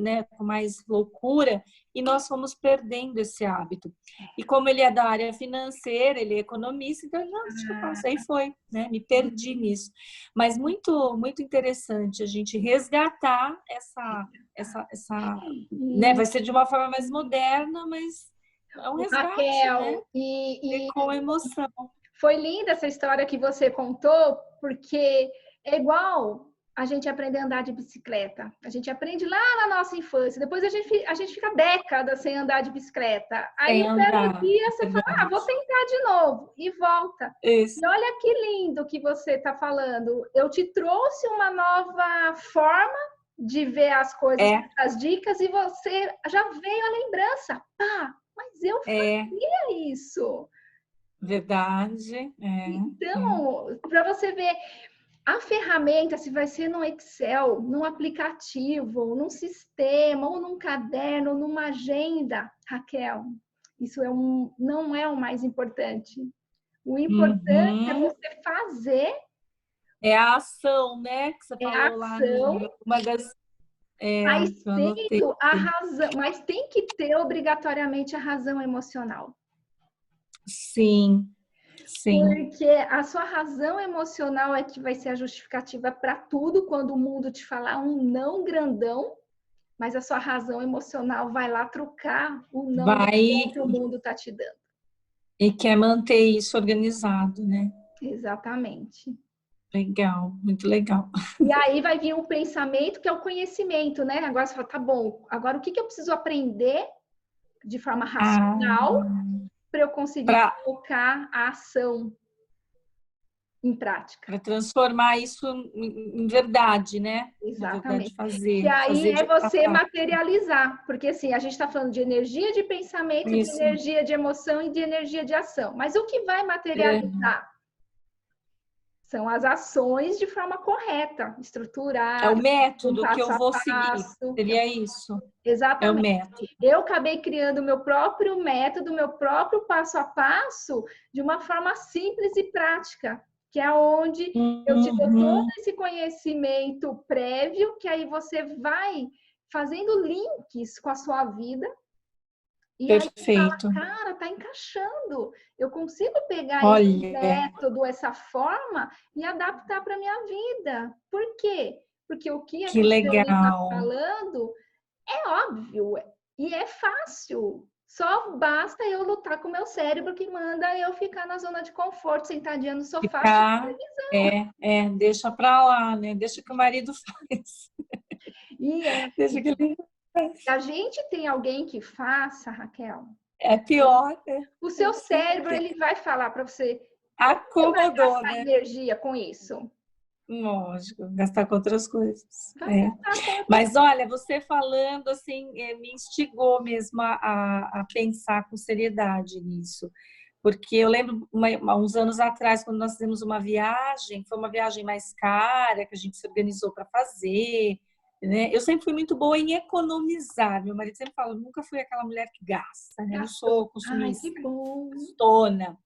né, com mais loucura, e nós fomos perdendo esse hábito. E como ele é da área financeira, ele é economista, então não, deixa que eu faço. Aí foi, né? Me perdi nisso. Mas muito, muito interessante a gente resgatar né? Vai ser de uma forma mais moderna, mas é um resgate, Raquel, né? E com emoção. Foi linda essa história que você contou, porque é igual a gente aprender a andar de bicicleta. A gente aprende lá na nossa infância, depois a gente fica décadas sem andar de bicicleta. Aí um belo dia você fala, vou tentar de novo, e volta. Isso. E olha que lindo que você está falando. Eu te trouxe uma nova forma de ver as coisas, as dicas, e você já veio a lembrança. Pá, mas eu fazia isso. Verdade. Então, para você ver, a ferramenta, se vai ser no Excel, num aplicativo, num sistema, ou num caderno, numa agenda, Raquel, isso não é o mais importante. O importante é você fazer. É a ação, né? Que você falou lá uma das. Mas tem que ter obrigatoriamente a razão emocional. Sim. Porque a sua razão emocional é que vai ser a justificativa para tudo quando o mundo te falar um não grandão, mas a sua razão emocional vai lá trocar o não grandão que o mundo está te dando. E quer manter isso organizado, né? Exatamente. Legal, muito legal. E aí vai vir o pensamento, que é o conhecimento, né? Agora você fala, tá bom, agora o que eu preciso aprender de forma racional para eu conseguir colocar a ação em prática. Para transformar isso em verdade, né? Exatamente. Fazer. E aí fazer você materializar, porque assim, a gente está falando de energia de pensamento, de energia de emoção e de energia de ação. Mas o que vai materializar? São as ações de forma correta, estruturada. É o método que eu vou seguir. Seria isso. Exatamente. É o método. Eu acabei criando o meu próprio método, meu próprio passo a passo, de uma forma simples e prática, que é onde eu te dou todo esse conhecimento prévio, que aí você vai fazendo links com a sua vida. E perfeito. Aí, cara, tá encaixando. Eu consigo pegar esse método, essa forma e adaptar para minha vida. Por quê? Porque o que a Cristiane está falando é óbvio e é fácil. Só basta eu lutar com o meu cérebro que manda eu ficar na zona de conforto, sentadinha no sofá. Deixa para lá, né? Deixa que o marido faz. Deixa que ele... Se a gente tem alguém que faça, Raquel, é pior. O seu cérebro ele vai falar para você. Acomodou, você vai gastar energia com isso. Lógico, gastar com outras coisas. Mas olha, você falando assim, me instigou mesmo a pensar com seriedade nisso. Porque eu lembro, uns anos atrás, quando nós fizemos uma viagem, foi uma viagem mais cara, que a gente se organizou para fazer, né? Eu sempre fui muito boa em economizar. Meu marido sempre fala, nunca fui aquela mulher que gasta, né? Eu não sou consumista, gastona.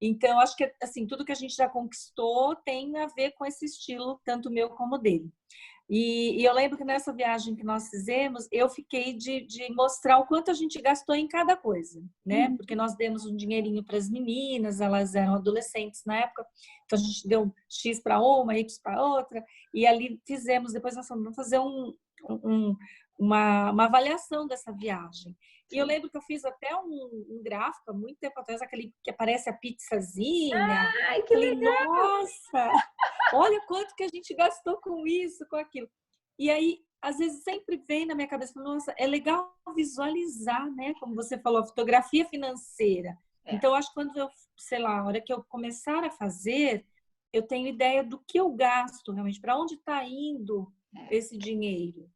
Então, acho que assim, tudo que a gente já conquistou tem a ver com esse estilo, tanto meu como dele. E eu lembro que nessa viagem que nós fizemos, eu fiquei de mostrar o quanto a gente gastou em cada coisa, né? Porque nós demos um dinheirinho para as meninas, elas eram adolescentes na época, então a gente deu X para uma, Y para outra, e ali fizemos, depois nós vamos fazer uma avaliação dessa viagem. E eu lembro que eu fiz até um gráfico há muito tempo atrás, aquele que aparece a pizzazinha. Ai, que legal! Nossa, olha quanto que a gente gastou com isso, com aquilo. E aí, às vezes, sempre vem na minha cabeça, nossa, é legal visualizar, né? Como você falou, a fotografia financeira. Então, acho que quando eu, sei lá, a hora que eu começar a fazer, eu tenho ideia do que eu gasto realmente, para onde está indo esse dinheiro,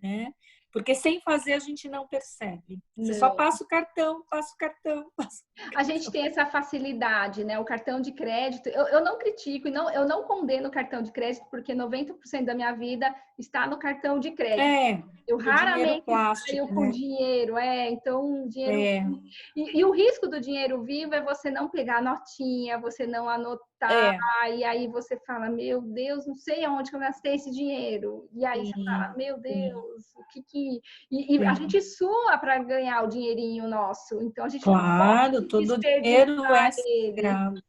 né? Porque sem fazer a gente não percebe. Você Não. só passa o cartão, passa o cartão, passa o cartão. A gente tem essa facilidade, né? O cartão de crédito, eu não critico e eu não condeno o cartão de crédito, porque 90% da minha vida está no cartão de crédito. Eu raramente saio com dinheiro, então dinheiro. E o risco do dinheiro vivo é você não pegar notinha, você não anotar, e aí você fala, meu Deus, não sei aonde que eu gastei esse dinheiro. E aí você fala, meu Deus, o que. E a gente sua para ganhar o dinheirinho nosso. Então a gente claro, não pode todo dinheiro é sagrado.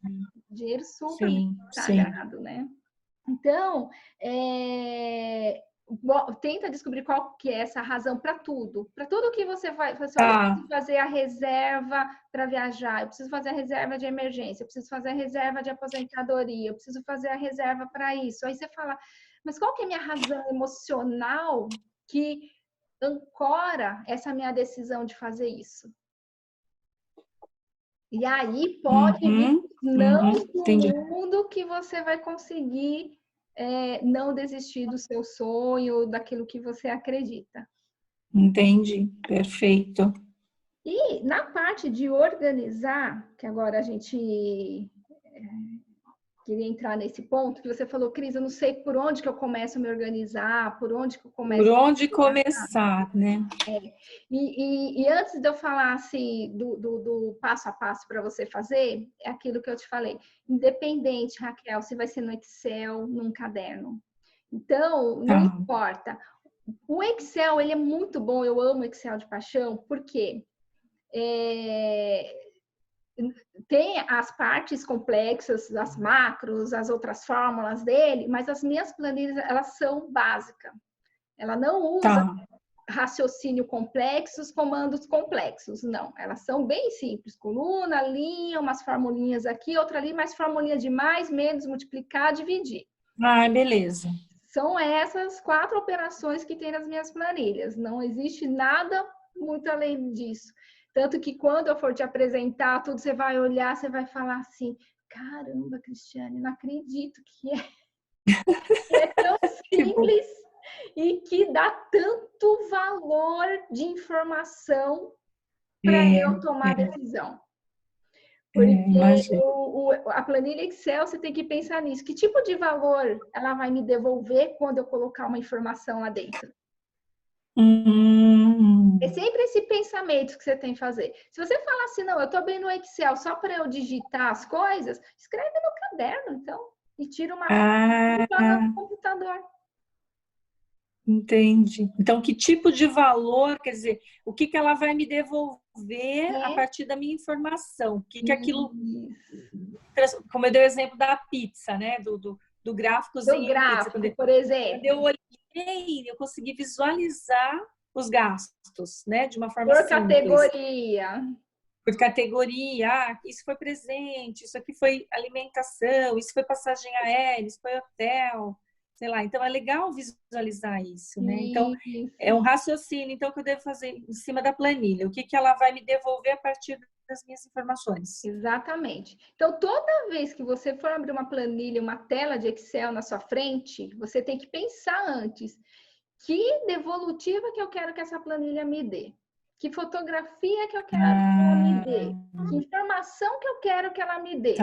Dinheiro super sagrado, né? Então, tenta descobrir qual que é essa razão para tudo. Para tudo que você vai fazer, eu preciso fazer a reserva para viajar, eu preciso fazer a reserva de emergência, eu preciso fazer a reserva de aposentadoria, eu preciso fazer a reserva para isso. Aí você fala, mas qual que é a minha razão emocional que ancora essa minha decisão de fazer isso? E aí pode vir não do mundo que você vai conseguir não desistir do seu sonho, daquilo que você acredita. Entendi, perfeito. E na parte de organizar, que agora a gente queria entrar nesse ponto, que você falou, Cris, eu não sei por onde que eu começo a me organizar, por onde que eu começo... Por onde começar, né? E antes de eu falar assim, do passo a passo para você fazer, é aquilo que eu te falei. Independente, Raquel, se vai ser no Excel, num caderno. Então, não importa. O Excel, ele é muito bom, eu amo o Excel de paixão, porque tem as partes complexas, as macros, as outras fórmulas dele, mas as minhas planilhas, elas são básicas. Ela não usa raciocínio complexos, comandos complexos, não. Elas são bem simples, coluna, linha, umas formulinhas aqui, outra ali, mais formulinha de mais, menos, multiplicar, dividir. Beleza. São essas 4 operações que tem nas minhas planilhas. Não existe nada muito além disso. Tanto que quando eu for te apresentar tudo, você vai olhar, você vai falar assim, caramba, Cristiane, não acredito que é tão simples e que dá tanto valor de informação para eu tomar decisão. Porque a planilha Excel, você tem que pensar nisso. Que tipo de valor ela vai me devolver quando eu colocar uma informação lá dentro? É sempre esse pensamento que você tem que fazer. Se você falar assim, não, eu estou bem no Excel só para eu digitar as coisas, escreve no caderno, então, e tira uma foto e joga no computador. Entendi. Então, que tipo de valor, quer dizer, o que ela vai me devolver a partir da minha informação? O que aquilo... Como eu dei o exemplo da pizza, né? Do gráficozinho. Do gráfico, pizza. Por exemplo. Quando eu olhei, eu consegui visualizar os gastos, né? De uma forma simples. Por categoria. Por categoria. Isso foi presente, isso aqui foi alimentação, isso foi passagem aérea, isso foi hotel... Sei lá, então é legal visualizar isso, né? Então, é um raciocínio, então, que eu devo fazer em cima da planilha. O que ela vai me devolver a partir das minhas informações. Exatamente. Então, toda vez que você for abrir uma planilha, uma tela de Excel na sua frente, você tem que pensar antes. Que devolutiva que eu quero que essa planilha me dê? Que fotografia que eu quero que ela me dê? Que informação que eu quero que ela me dê?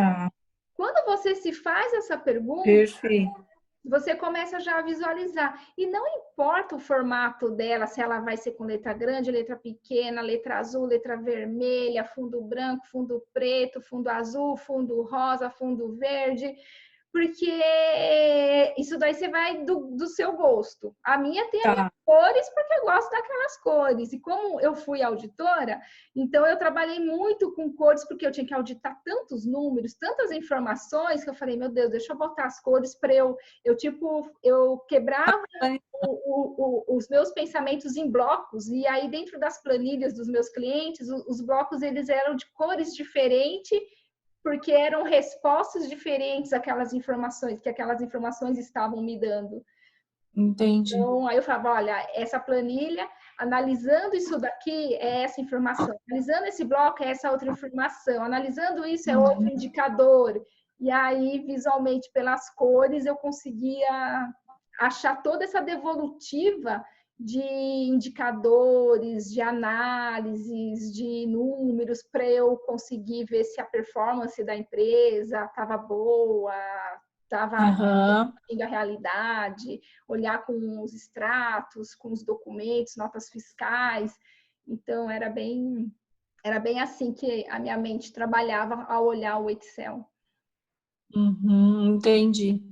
Quando você se faz essa pergunta... Perfeito. Você começa já a visualizar. E não importa o formato dela, se ela vai ser com letra grande, letra pequena, letra azul, letra vermelha, fundo branco, fundo preto, fundo azul, fundo rosa, fundo verde. Porque isso daí você vai do seu gosto. A minha tem as minhas cores porque eu gosto daquelas cores. E como eu fui auditora, então eu trabalhei muito com cores porque eu tinha que auditar tantos números, tantas informações, que eu falei, meu Deus, deixa eu botar as cores para eu quebrava os meus pensamentos em blocos. E aí dentro das planilhas dos meus clientes, os blocos eles eram de cores diferentes, porque eram respostas diferentes àquelas informações, que aquelas informações estavam me dando. Entendi. Então, aí eu falava, olha, essa planilha, analisando isso daqui, é essa informação. Analisando esse bloco, é essa outra informação. Analisando isso, é outro indicador. E aí, visualmente, pelas cores, eu conseguia achar toda essa devolutiva de indicadores, de análises, de números, para eu conseguir ver se a performance da empresa estava boa, estava indo a realidade, olhar com os extratos, com os documentos, notas fiscais. Então, era bem assim que a minha mente trabalhava ao olhar o Excel. Entendi.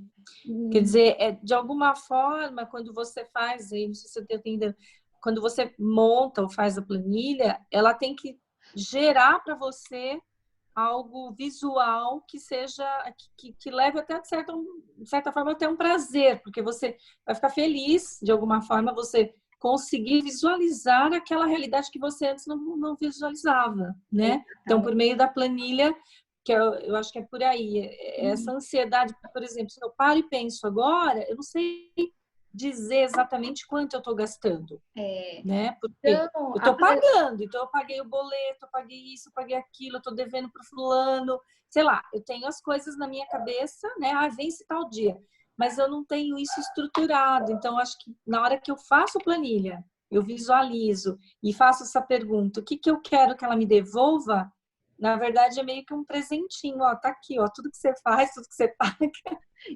Quer dizer, de alguma forma, quando você faz, aí, não sei se eu estou entendendo, quando você monta ou faz a planilha, ela tem que gerar para você algo visual que seja, que leve até, de certa forma, até um prazer, porque você vai ficar feliz, de alguma forma, você conseguir visualizar aquela realidade que você antes não visualizava, né? Então, por meio da planilha, que eu acho que é por aí, essa ansiedade, por exemplo, se eu paro e penso agora, eu não sei dizer exatamente quanto eu estou gastando, né? Porque então, eu estou pagando, então eu paguei o boleto, eu paguei isso, eu paguei aquilo, eu estou devendo para o fulano, sei lá, eu tenho as coisas na minha cabeça, né? Ah, vence tal dia, mas eu não tenho isso estruturado, então acho que na hora que eu faço planilha, eu visualizo e faço essa pergunta, o que eu quero que ela me devolva? Na verdade, é meio que um presentinho, ó, tá aqui, ó, tudo que você faz, tudo que você paga.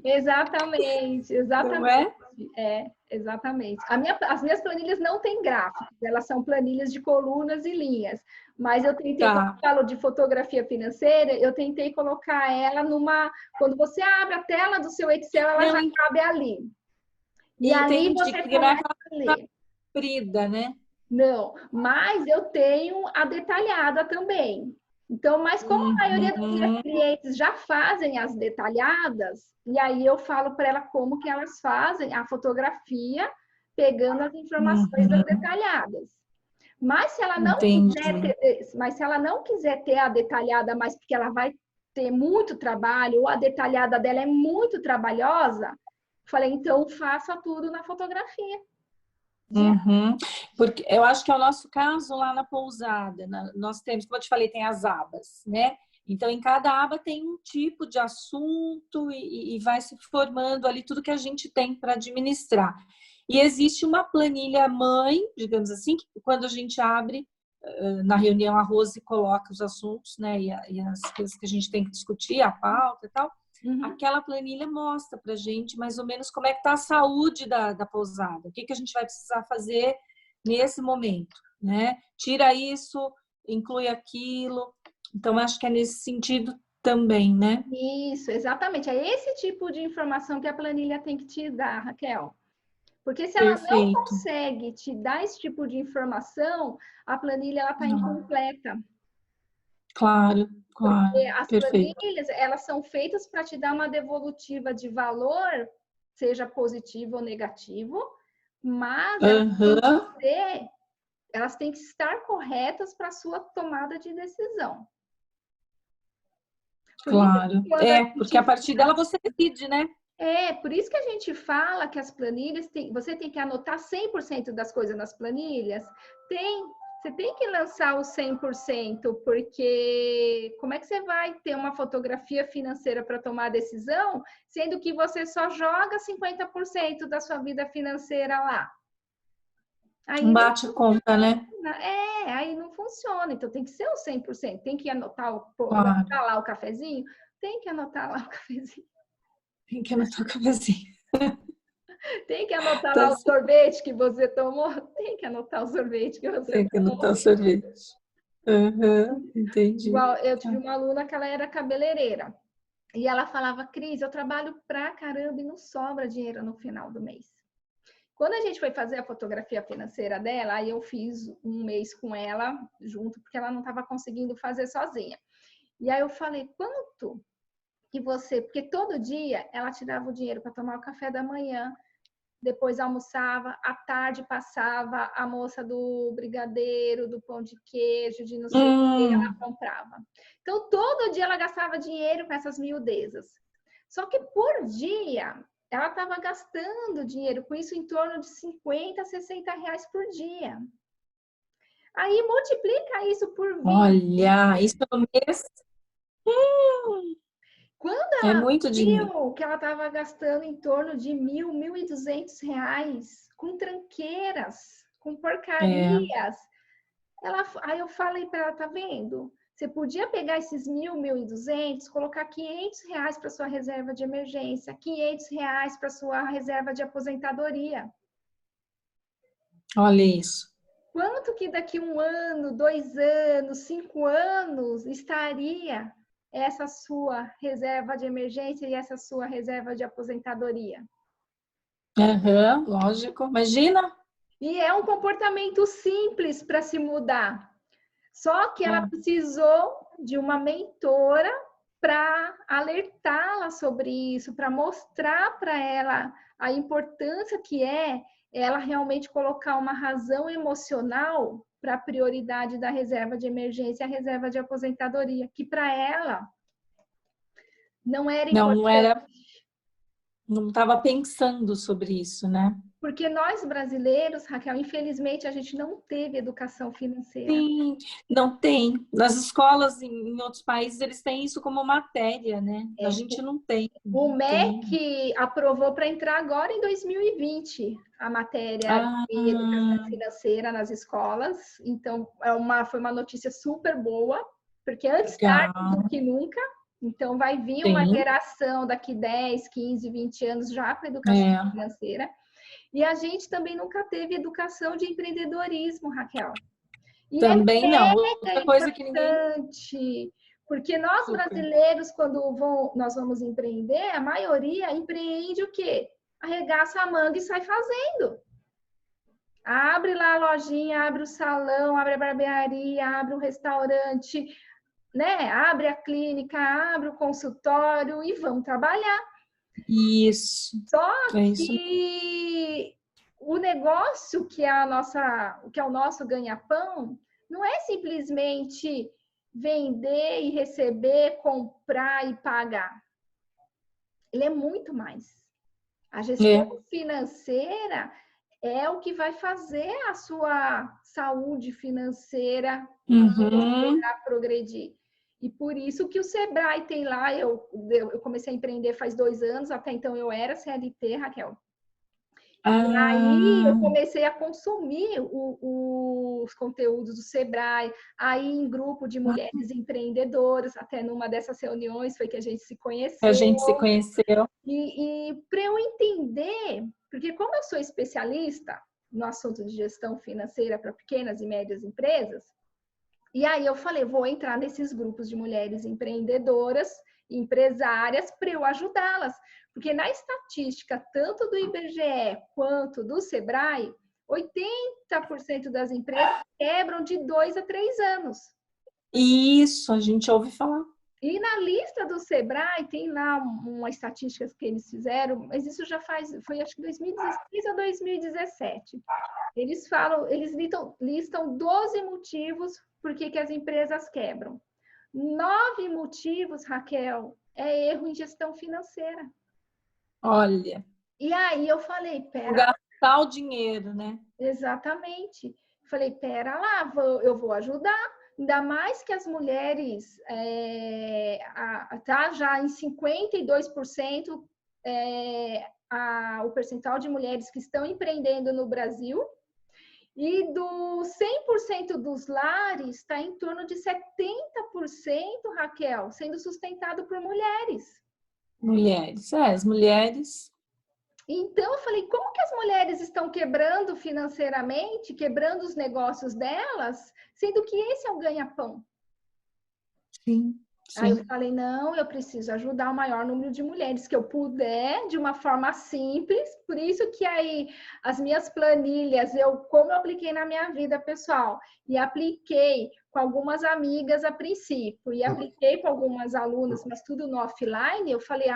Exatamente. Não é? Exatamente. As minhas planilhas não têm gráficos, elas são planilhas de colunas e linhas. Mas eu tentei, quando eu falo de fotografia financeira, eu tentei colocar ela numa... Quando você abre a tela do seu Excel, ela já cabe ali. E ali você começa a ler. Comprida, né? Não, mas eu tenho a detalhada também. Então, mas como a maioria dos meus clientes já fazem as detalhadas, e aí eu falo para ela como que elas fazem a fotografia, pegando as informações das detalhadas. Mas se ela não quiser ter a detalhada, mas porque ela vai ter muito trabalho, ou a detalhada dela é muito trabalhosa, falei, então faça tudo na fotografia. Porque eu acho que é o nosso caso lá na pousada. Nós temos, como eu te falei, tem as abas, né? Então, em cada aba tem um tipo de assunto e vai se formando ali tudo que a gente tem para administrar. E existe uma planilha mãe, digamos assim, que quando a gente abre na reunião, a Rose coloca os assuntos, né? E as coisas que a gente tem que discutir, a pauta e tal. Aquela planilha mostra para a gente mais ou menos como é que está a saúde da pousada, o que a gente vai precisar fazer nesse momento, né? Tira isso, inclui aquilo. Então, acho que é nesse sentido também, né? Isso, exatamente. É esse tipo de informação que a planilha tem que te dar, Raquel. Porque se ela não consegue te dar esse tipo de informação, a planilha está incompleta. Claro, claro. Porque as planilhas, elas são feitas para te dar uma devolutiva de valor, seja positivo ou negativo, mas elas têm que estar corretas para a sua tomada de decisão. Claro. Porque a partir dela você decide, né? Por isso que a gente fala que as planilhas, você tem que anotar 100% das coisas nas planilhas. Você tem que lançar o 100%, porque como é que você vai ter uma fotografia financeira para tomar decisão, sendo que você só joga 50% da sua vida financeira lá? Aí bate conta, né? Aí não funciona. Então tem que ser o 100%. Tem que anotar lá o cafezinho? Tem que anotar lá o cafezinho. Tem que anotar o cafezinho. Tem que anotar lá o sorvete que você tomou? Tem que anotar o sorvete que você tomou. Tem que anotar o sorvete. Entendi. Igual, eu tive uma aluna que ela era cabeleireira. E ela falava, Cris, eu trabalho pra caramba e não sobra dinheiro no final do mês. Quando a gente foi fazer a fotografia financeira dela, aí eu fiz um mês com ela junto, porque ela não estava conseguindo fazer sozinha. E aí eu falei, quanto que você... Porque todo dia ela te dava o dinheiro para tomar o café da manhã, depois almoçava, à tarde passava a moça do brigadeiro, do pão de queijo, de não sei o que, ela comprava. Então, todo dia ela gastava dinheiro com essas miudezas. Só que por dia, ela estava gastando dinheiro com isso em torno de 50, 60 reais por dia. Aí, multiplica isso por 20. Olha, isso no mês... Quando É ela muito dinheiro. viu que ela estava gastando em torno de R$ 1.200 com tranqueiras, com É, porcarias, aí eu falei para ela, tá vendo? Você podia pegar esses 1.200, colocar R$ 500 para sua reserva de emergência, R$ 500 para sua reserva de aposentadoria. olha isso. Quanto que daqui 1 ano, 2 anos, 5 anos estaria essa sua reserva de emergência e essa sua reserva de aposentadoria? Aham, lógico. Imagina. E é um comportamento simples para se mudar. Só que ela É. precisou de uma mentora para alertá-la sobre isso, para mostrar para ela a importância que é ela realmente colocar uma razão emocional para a prioridade da reserva de emergência e a reserva de aposentadoria, que para ela não era Não importante. era, não estava pensando sobre isso, né? Porque nós brasileiros, Raquel, infelizmente a gente não teve educação financeira. Sim, não tem. Nas escolas em outros países eles têm isso como matéria, né? A gente não tem. O Não tem. MEC aprovou para entrar agora em 2020 a matéria Ah, de educação financeira nas escolas. Então, foi uma notícia super boa, porque antes tarde legal. do que nunca. Então, vai vir uma Sim, geração daqui 10, 15, 20 anos já com educação é. financeira. E a gente também nunca teve educação de empreendedorismo, Raquel. E é Também não. mega Outra coisa que ninguém. importante, porque nós Super. brasileiros, nós vamos empreender, a maioria empreende o quê? Arregaça a manga e sai fazendo. Abre lá a lojinha, abre o salão, abre a barbearia, abre o restaurante, né? Abre a clínica, abre o consultório e vamos trabalhar. Isso. Só É isso. que o negócio que é o nosso ganha-pão não é simplesmente vender e receber, comprar e pagar. Ele é muito mais. A gestão É. financeira é o que vai fazer a sua saúde financeira Uhum. progredir. E por isso que o Sebrae tem lá, eu comecei a empreender faz 2 anos, até então eu era CLT, Raquel. E aí eu Ah, comecei a consumir os conteúdos do Sebrae, aí em grupo de mulheres empreendedoras, até numa dessas reuniões foi que a gente se a conheceu. gente se conheceu. E para eu entender, porque como eu sou especialista no assunto de gestão financeira para pequenas e médias empresas, e aí eu falei, vou entrar nesses grupos de mulheres empreendedoras, empresárias, para eu ajudá-las. Porque na estatística, tanto do IBGE quanto do Sebrae, 80% das empresas quebram de 2 a 3 anos. Isso, a gente ouve falar. E na lista do Sebrae, tem lá uma estatística que eles fizeram, mas isso já foi acho que 2016 ou 2017. Eles listam 12 motivos por que as empresas quebram. 9 motivos, Raquel, é erro em gestão financeira. Olha, E aí eu falei, pera, gastar o dinheiro, né? exatamente. Falei, pera lá, eu vou ajudar. Ainda mais que as mulheres tá já em 52% o percentual de mulheres que estão empreendendo no Brasil. E dos 100% dos lares, está em torno de 70%, Raquel, sendo sustentado por mulheres. Mulheres. É, as mulheres. Então, eu falei, como que as mulheres estão quebrando financeiramente, quebrando os negócios delas, sendo que esse é o ganha-pão? Sim, Aí eu sim. falei, não, eu preciso ajudar o maior número de mulheres que eu puder, de uma forma simples. Por isso que aí as minhas planilhas, como eu apliquei na minha vida pessoal, e apliquei com algumas amigas a princípio, e apliquei com algumas alunas, mas tudo no offline, eu falei,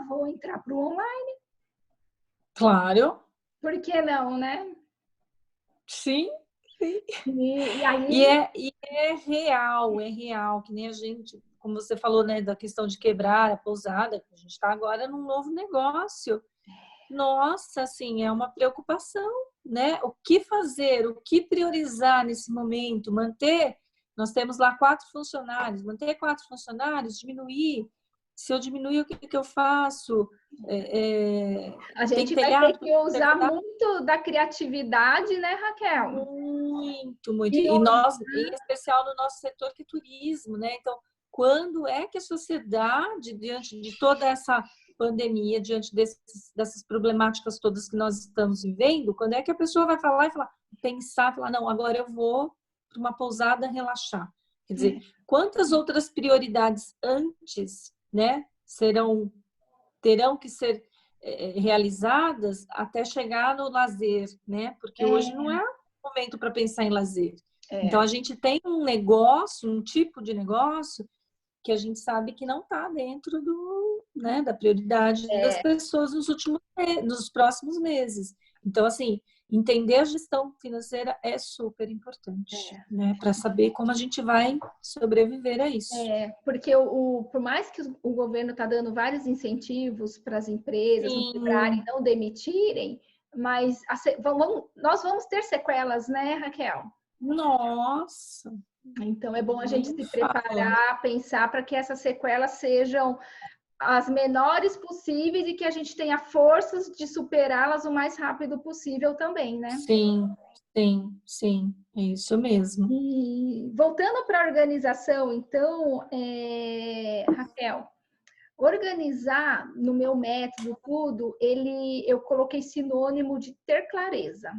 vou entrar para o online. Claro. Por que não, né? Sim, sim. E aí E é real, que nem a gente, como você falou, né, da questão de quebrar a pousada, a gente está agora num novo negócio. Nossa, assim, é uma preocupação, né? O que fazer, o que priorizar nesse momento? Manter, nós temos lá 4 funcionários, manter 4 funcionários, diminuir, Se eu diminuir, o que que eu faço? A Tem gente vai ter telhado que usar para muito da criatividade, né, Raquel? muito, muito. E E nós, em especial no nosso setor que é turismo, né? Então, quando é que a sociedade, diante de toda essa pandemia, diante dessas problemáticas todas que nós estamos vivendo, quando é que a pessoa vai falar pensar, falar, não, agora eu vou para uma pousada relaxar? Quer dizer, quantas outras prioridades antes, né, terão que ser realizadas até chegar no lazer, né? Porque hoje não é momento para pensar em lazer. Então, a gente tem um negócio, um tipo de negócio que a gente sabe que não está dentro da prioridade das pessoas nos próximos meses. Então, assim, entender a gestão financeira é super importante, né? Para saber como a gente vai sobreviver a isso. Porque por mais que o governo está dando vários incentivos para as empresas não quebrarem, não demitirem, mas nós vamos ter sequelas, né, Raquel? Nossa! Então, é bom a gente se preparar, pensar para que essas sequelas sejam as menores possíveis e que a gente tenha forças de superá-las o mais rápido possível também, né? Sim, é isso mesmo. E voltando para a organização, então, Raquel, organizar no meu método tudo, eu coloquei sinônimo de ter clareza.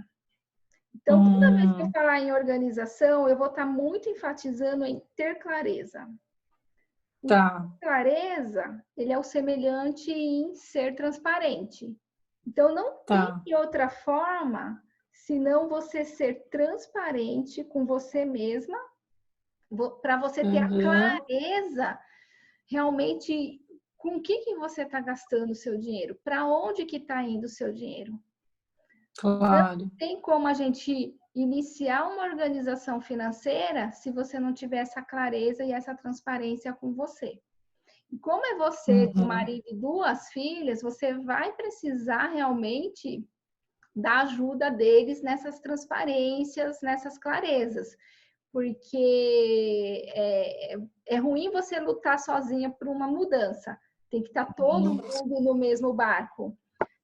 Então, toda vez que eu falar em organização, eu vou estar muito enfatizando em ter clareza. Tá. Clareza, ele é o semelhante em ser transparente. Então, não tem outra forma senão você ser transparente com você mesma, para você ter a clareza realmente com o que você está gastando o seu dinheiro, para onde que está indo o seu dinheiro. Claro. Não tem como a gente iniciar uma organização financeira se você não tiver essa clareza e essa transparência com você. E como é você, o marido e 2 filhas, você vai precisar realmente da ajuda deles nessas transparências, nessas clarezas. Porque é ruim você lutar sozinha por uma mudança. Tem que estar todo mundo no mesmo barco.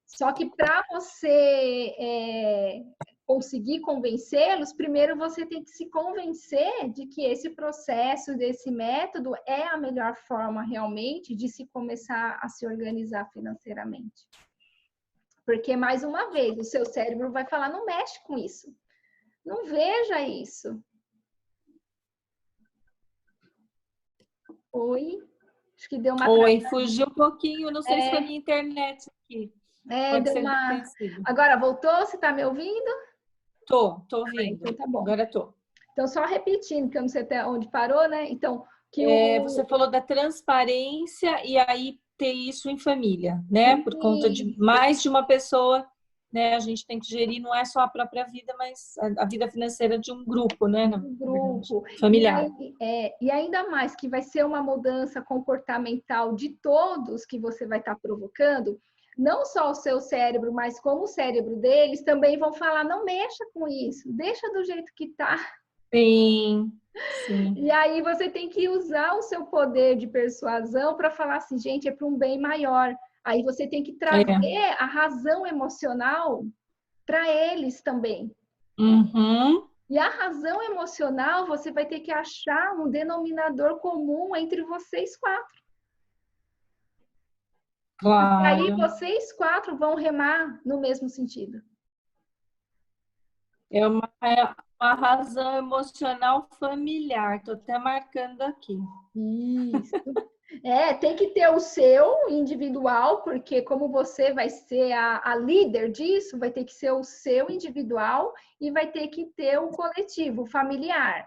Só que para você conseguir convencê-los, primeiro você tem que se convencer de que esse processo, desse método, é a melhor forma realmente de se começar a se organizar financeiramente. Porque, mais uma vez, o seu cérebro vai falar, não mexe com isso. Não veja isso. Oi? Acho que deu uma... Oi, fugiu um pouquinho, não sei se foi minha internet aqui. Pode deu ser uma... que tenha sido. Agora voltou? Você está me ouvindo? Tô ouvindo. Então tá bom. Agora tô. Então, só repetindo, que eu não sei até onde parou, né? Então, você falou da transparência e aí ter isso em família, né? Por conta de mais de uma pessoa, né? A gente tem que gerir não é só a própria vida, mas a vida financeira de um grupo, né? Um grupo familiar. E ainda mais que vai ser uma mudança comportamental de todos que você vai estar provocando, não só o seu cérebro, mas como o cérebro deles também vão falar, não mexa com isso, deixa do jeito que tá. Sim. E aí você tem que usar o seu poder de persuasão para falar assim, gente, é para um bem maior. Aí você tem que trazer a razão emocional para eles também. E a razão emocional, você vai ter que achar um denominador comum entre vocês 4. Claro. E aí vocês 4 vão remar no mesmo sentido. É uma razão emocional familiar. Estou até marcando aqui. Isso. Tem que ter o seu individual, porque como você vai ser a líder disso, vai ter que ser o seu individual e vai ter que ter o coletivo, o familiar.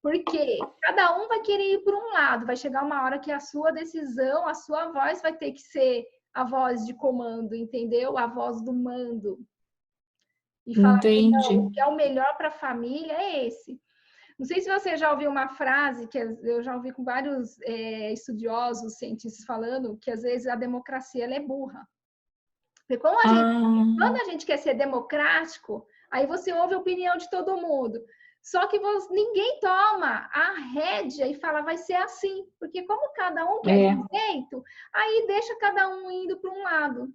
Porque cada um vai querer ir por um lado, vai chegar uma hora que a sua decisão, a sua voz vai ter que ser a voz de comando, entendeu? A voz do mando. E falar assim, não, o que é o melhor para a família é esse. Não sei se você já ouviu uma frase que eu já ouvi com vários estudiosos, cientistas falando, que às vezes a democracia ela é burra. Porque quando a gente quer ser democrático, aí você ouve a opinião de todo mundo. Só que ninguém toma a rédea e fala, vai ser assim. Porque como cada um quer de um jeito, aí deixa cada um indo para um lado.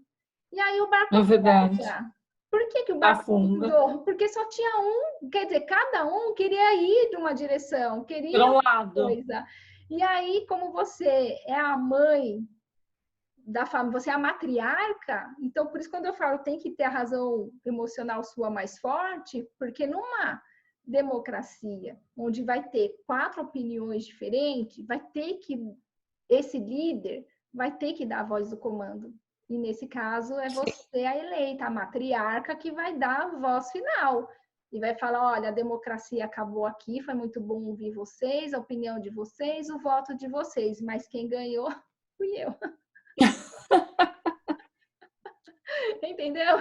E aí o barco afunda. Por que o barco afundou? Porque só tinha um, quer dizer, cada um queria ir de uma direção, queria para um lado. Coisa. E aí, como você é a mãe da família, você é a matriarca, então por isso quando eu falo tem que ter a razão emocional sua mais forte, porque numa democracia onde vai ter 4 opiniões diferentes, vai ter que esse líder vai ter que dar a voz do comando. E nesse caso é você a eleita, a matriarca que vai dar a voz final. E vai falar, olha, a democracia acabou aqui, foi muito bom ouvir vocês, a opinião de vocês, o voto de vocês, mas quem ganhou fui eu. Entendeu?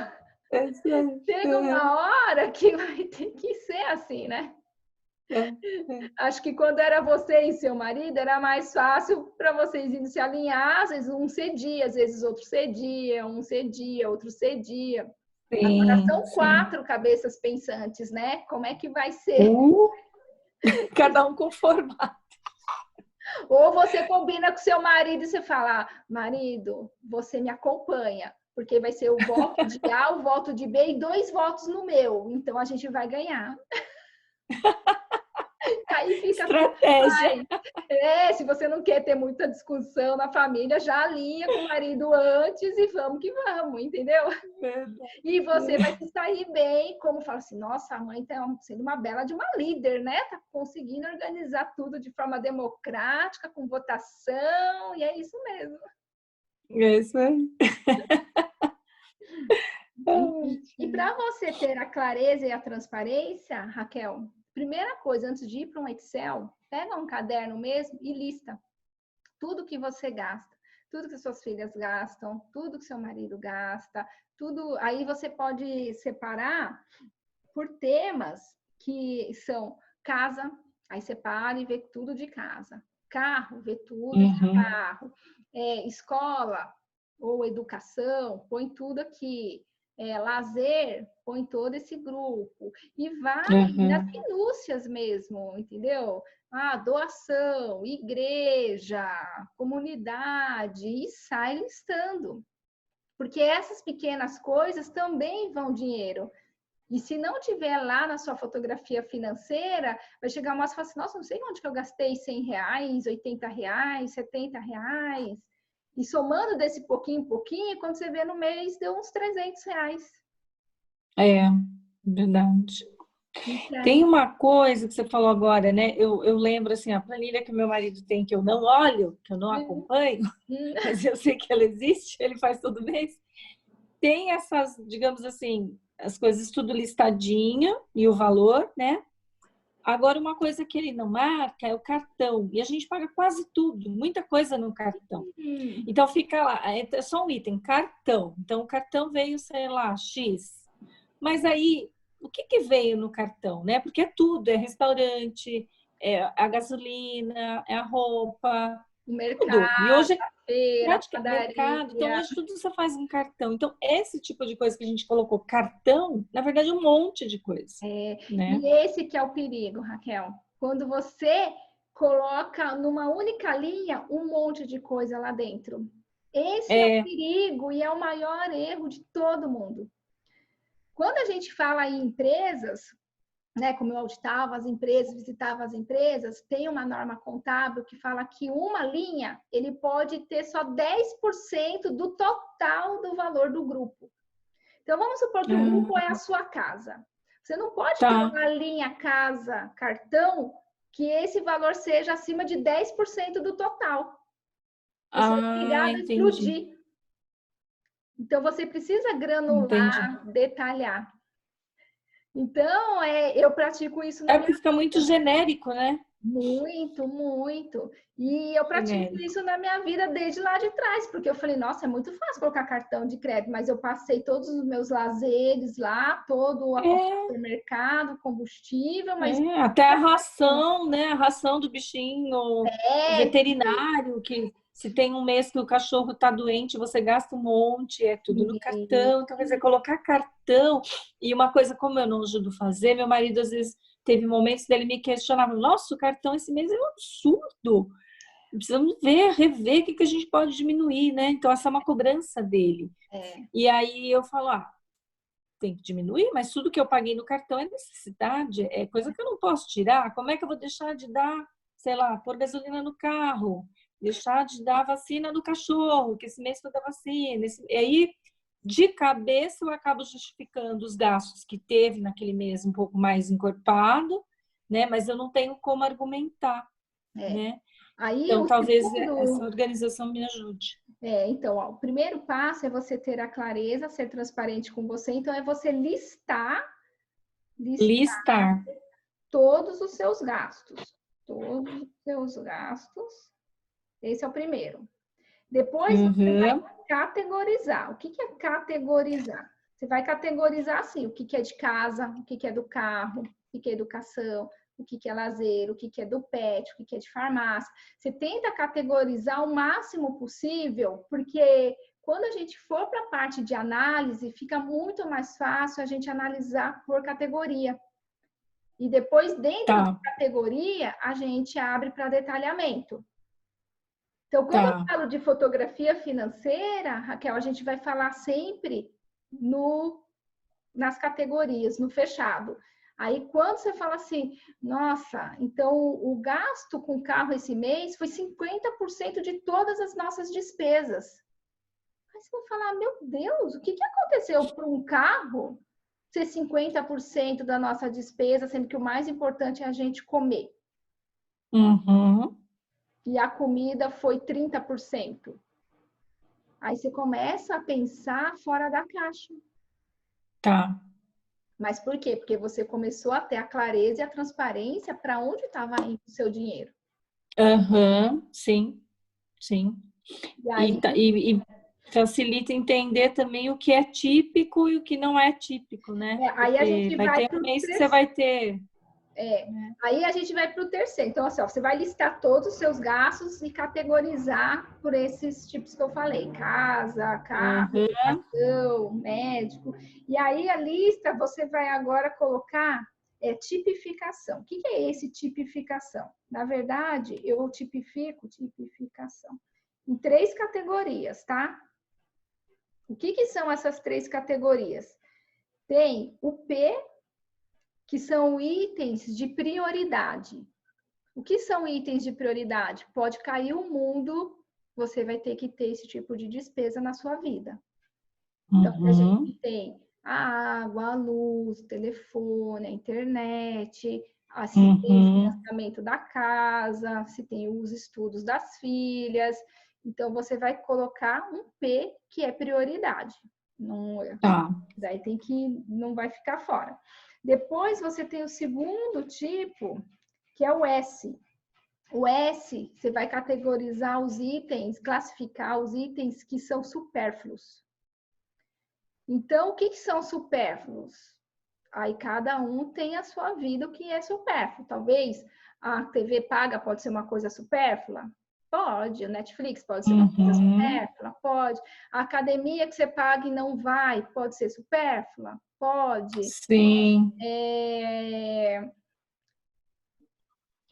Chega uma hora que vai ter que ser assim, né? Acho que quando era você e seu marido, era mais fácil para vocês irem se alinhar. Às vezes um cedia, às vezes outro cedia, um cedia, outro cedia. Agora são 4 cabeças pensantes, né? Como é que vai ser? Cada um conformado. Ou você combina com seu marido e você fala, marido, você me acompanha, porque vai ser o voto de A, o voto de B e 2 votos no meu. Então a gente vai ganhar. Aí fica estratégia. Se você não quer ter muita discussão na família, já alinha com o marido antes e vamos que vamos, entendeu? E você vai se sair bem, como fala assim, nossa, a mãe está sendo uma bela de uma líder, né? Tá conseguindo organizar tudo de forma democrática, com votação, e é isso mesmo. É isso aí. E para você ter a clareza e a transparência, Raquel, primeira coisa, antes de ir para um Excel, pega um caderno mesmo e lista tudo que você gasta, tudo que suas filhas gastam, tudo que seu marido gasta, tudo. Aí você pode separar por temas que são casa, aí separa e vê tudo de casa. Carro, vê tudo de carro. Escola ou educação, põe tudo aqui. Lazer, põe todo esse grupo e vai nas minúcias mesmo, entendeu? Doação, igreja, comunidade, e sai listando. Porque essas pequenas coisas também vão dinheiro. E se não tiver lá na sua fotografia financeira, vai chegar uma hora e falar assim, nossa, não sei onde que eu gastei R$100, R$80, R$70. E somando desse pouquinho em pouquinho, quando você vê no mês, deu uns R$300. Verdade. Tem uma coisa que você falou agora, né? Eu lembro assim, a planilha que meu marido tem, que eu não olho, que eu não acompanho, mas eu sei que ela existe, ele faz todo mês. Tem essas, digamos assim, as coisas tudo listadinha e o valor, né? Agora, uma coisa que ele não marca é o cartão. E a gente paga quase tudo, muita coisa no cartão. Então, fica lá, é só um item, cartão. Então, o cartão veio, sei lá, X. Mas aí, o que veio no cartão, né? Porque é tudo, é restaurante, é a gasolina, é a roupa, o mercado, tudo. E hoje feira, mercado, então hoje tudo você faz em cartão. Então, esse tipo de coisa que a gente colocou cartão, na verdade, é um monte de coisa. Né? E esse que é o perigo, Raquel. Quando você coloca numa única linha um monte de coisa lá dentro. Esse é o perigo e é o maior erro de todo mundo. Quando a gente fala em empresas, né, como eu auditava as empresas, visitava as empresas, tem uma norma contábil que fala que uma linha, ele pode ter só 10% do total do valor do grupo. Então, vamos supor que o grupo é a sua casa. Você não pode ter uma linha casa, cartão, que esse valor seja acima de 10% do total. Você é obrigado a explodir. Então, você precisa granular, detalhar. Então, eu pratico isso na minha vida. Fica muito genérico, né? Muito, muito. E eu pratico isso na minha vida desde lá de trás, porque eu falei, nossa, é muito fácil colocar cartão de crédito, mas eu passei todos os meus lazeres lá, todo o supermercado, combustível, mas... até a ração, né? A ração do bichinho, o veterinário, que se tem um mês que o cachorro tá doente, você gasta um monte, é tudo no cartão. Então, quer dizer, colocar cartão... E uma coisa, como eu não ajudo a fazer, meu marido às vezes teve momentos dele me questionar, nossa, o cartão esse mês é um absurdo. Precisamos rever o que a gente pode diminuir, né? Então, essa é uma cobrança dele. E aí eu falo, tem que diminuir, mas tudo que eu paguei no cartão é necessidade, é coisa que eu não posso tirar. Como é que eu vou deixar de dar, sei lá, pôr gasolina no carro, deixar de dar vacina no cachorro, que esse mês foi da vacina. E aí, de cabeça, eu acabo justificando os gastos que teve naquele mês um pouco mais encorpado, né? Mas eu não tenho como argumentar, né? Aí, então, talvez essa organização me ajude. Então, ó, o primeiro passo é você ter a clareza, ser transparente com você. Então, é você listar todos os seus gastos. Todos os seus gastos. Esse é o primeiro. Depois, você vai categorizar. O que é categorizar? Você vai categorizar, assim, o que é de casa, o que é do carro, o que é educação, o que é lazer, o que é do pet, o que é de farmácia. Você tenta categorizar o máximo possível, porque quando a gente for para a parte de análise, fica muito mais fácil a gente analisar por categoria. E depois, dentro da categoria, a gente abre para detalhamento. Então, quando eu falo de fotografia financeira, Raquel, a gente vai falar sempre nas categorias, no fechado. Aí, quando você fala assim, nossa, então o gasto com carro esse mês foi 50% de todas as nossas despesas. Aí você vai falar, meu Deus, o que aconteceu para um carro ser 50% da nossa despesa, sendo que o mais importante é a gente comer? E a comida foi 30%. Aí você começa a pensar fora da caixa. Mas por quê? Porque você começou a ter a clareza e a transparência para onde estava indo o seu dinheiro. Sim. E facilita entender também o que é típico e o que não é típico, né? Aí a gente vai ter um mês que você vai ter... Aí a gente vai para o terceiro. Então, assim, ó, você vai listar todos os seus gastos e categorizar por esses tipos que eu falei. Casa, carro, educação, médico. E aí a lista você vai agora colocar tipificação. O que é esse tipificação? Na verdade, eu tipificação em 3 categorias, tá? O que são essas 3 categorias? Tem o P, que são itens de prioridade. O que são itens de prioridade? Pode cair o mundo, você vai ter que ter esse tipo de despesa na sua vida. Então, a gente tem a água, a luz, o telefone, a internet, se tem o financiamento da casa, se tem os estudos das filhas. Então, você vai colocar um P, que é prioridade. Daí não vai ficar fora. Depois você tem o segundo tipo, que é o S. O S, você vai categorizar os itens, classificar os itens que são supérfluos. Então, o que são supérfluos? Aí cada um tem a sua vida, o que é supérfluo. Talvez a TV paga pode ser uma coisa supérflua? Pode. O Netflix pode ser uma coisa supérflua? Pode. A academia que você paga e não vai, pode ser supérflua? Pode. Sim.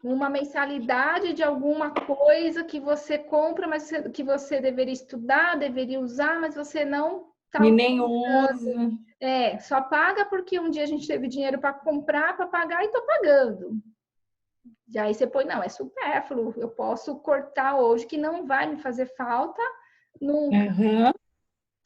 Uma mensalidade de alguma coisa que você compra, mas que você deveria estudar, deveria usar, mas você não está usando. Nem usa. Só paga porque um dia a gente teve dinheiro para comprar, para pagar e estou pagando. E aí você põe, não, é supérfluo, eu posso cortar hoje, que não vai me fazer falta nunca.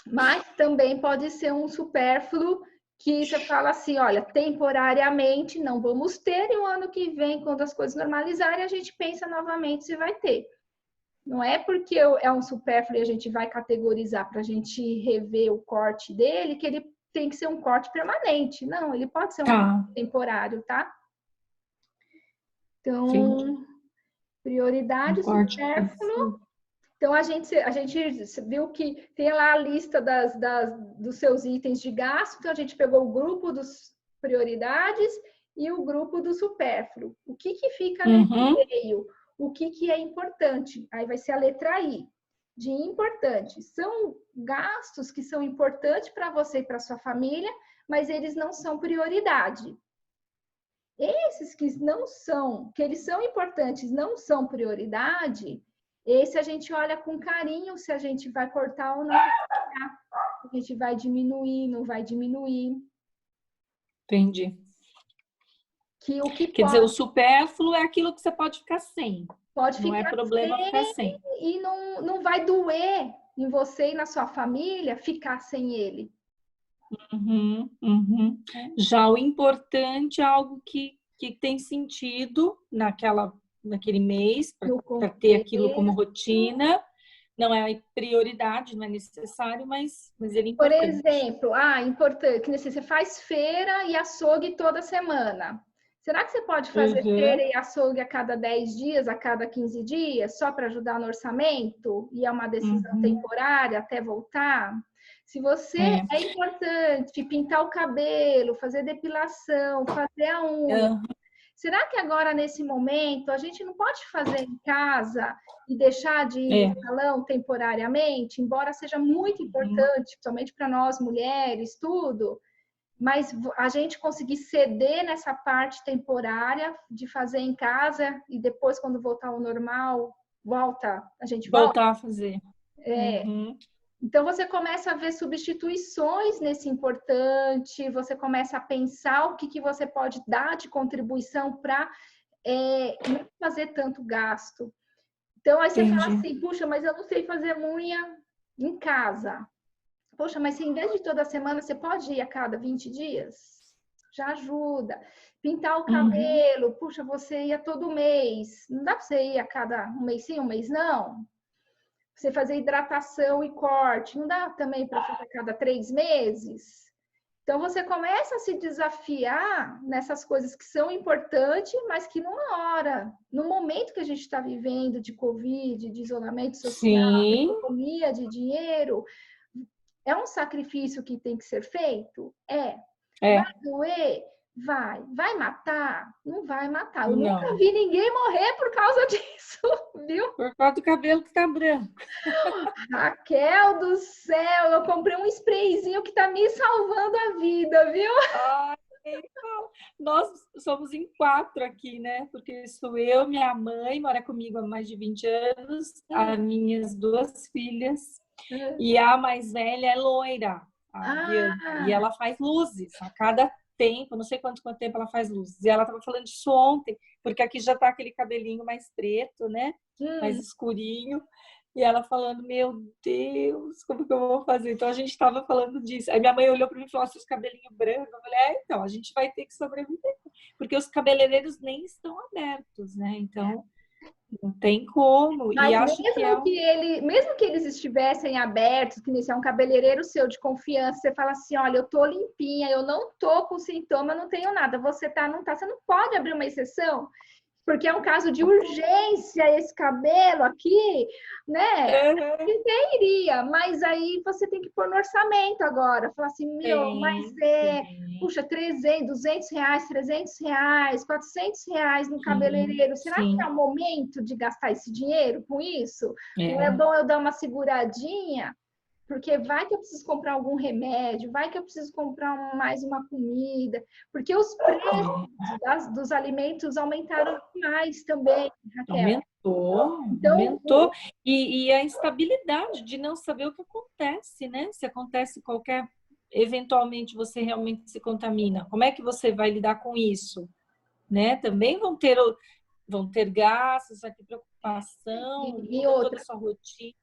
Mas também pode ser um supérfluo que você fala assim, olha, temporariamente não vamos ter, e o ano que vem, quando as coisas normalizarem, a gente pensa novamente se vai ter. Não é porque é um supérfluo e a gente vai categorizar para a gente rever o corte dele, que ele tem que ser um corte permanente. Não, ele pode ser um corte temporário, tá? Então, prioridade, supérfluo. Então, a gente viu que tem lá a lista dos seus itens de gasto. Então, a gente pegou o grupo dos prioridades e o grupo do supérfluo. O que fica no meio? O que é importante? Aí vai ser a letra I, de importante. São gastos que são importantes para você e para sua família, mas eles não são prioridade. Esses que não são, que eles são importantes, não são prioridade, esse a gente olha com carinho se a gente vai cortar ou não vai cortar. A gente vai diminuir, não vai diminuir. Entendi. Que o que Quer dizer, o supérfluo é aquilo que você pode ficar sem. pode Não é ficar problema ficar sem. e não vai doer em você e na sua família ficar sem ele. Uhum, uhum. Já o importante é algo que tem sentido naquele mês, para ter aquilo como rotina. Não é prioridade, não é necessário, mas ele é Por importante. exemplo, importante, que você faz feira e açougue toda semana. Será que você pode fazer feira e açougue a cada 10 dias, a cada 15 dias, só para ajudar no orçamento? E é uma decisão temporária até voltar? Se você é importante pintar o cabelo, fazer depilação, fazer a unha, será que agora, nesse momento, a gente não pode fazer em casa e deixar de ir no salão temporariamente, embora seja muito importante, principalmente para nós mulheres, tudo, mas a gente conseguir ceder nessa parte temporária de fazer em casa e depois, quando voltar ao normal, a gente volta? Voltar a fazer. Então, você começa a ver substituições nesse importante, você começa a pensar o que você pode dar de contribuição para não fazer tanto gasto. Então, aí você fala assim, puxa, mas eu não sei fazer unha em casa. Poxa, mas se em vez de toda semana, você pode ir a cada 20 dias? Já ajuda. Pintar o cabelo, puxa, você ia todo mês. Não dá para você ir a cada um mês sim, um mês não? Você fazer hidratação e corte, não dá também para fazer a cada 3 meses? Então, você começa a se desafiar nessas coisas que são importantes, mas que numa hora, no momento que a gente está vivendo de Covid, de isolamento social, de economia de dinheiro, é um sacrifício que tem que ser feito? Vai doer? Vai. Vai matar? Não vai matar. Eu nunca vi ninguém morrer por causa disso, viu? Por causa do cabelo que tá branco. Raquel do céu, eu comprei um sprayzinho que tá me salvando a vida, viu? Ai, nós somos em 4 aqui, né? Porque sou eu, minha mãe, mora comigo há mais de 20 anos, as minhas 2 filhas, e a mais velha é loira, a Bianca, e ela faz luzes a cada tempo, não sei quanto tempo ela faz luzes. E ela estava falando disso ontem, porque aqui já tá aquele cabelinho mais preto, né? Mais escurinho. E ela falando, meu Deus, como que eu vou fazer? Então, a gente estava falando disso. Aí minha mãe olhou para mim e falou, os cabelinhos brancos. Eu falei, então, a gente vai ter que sobreviver. Porque os cabeleireiros nem estão abertos, né? Então, não tem como. Mas e acho mesmo que eles estivessem abertos, que esse é um cabeleireiro seu de confiança, você fala assim, olha, eu tô limpinha, eu não tô com sintoma, não tenho nada. Você tá, não tá, você não pode abrir uma exceção. Porque é um caso de urgência esse cabelo aqui, né? Até iria, mas aí você tem que pôr no orçamento agora. Falar assim, puxa, 300, 200 reais, 300 reais, 400 reais no cabeleireiro. Será que é o momento de gastar esse dinheiro com isso? Não é bom eu dar uma seguradinha? Porque vai que eu preciso comprar algum remédio, vai que eu preciso comprar mais uma comida, porque os preços dos alimentos aumentaram demais também, Raquel. Aumentou. E a instabilidade de não saber o que acontece, né? Se acontece eventualmente você realmente se contamina, como é que você vai lidar com isso? Né? Também vão ter gastos, vai ter preocupação, e outra, toda a sua rotina.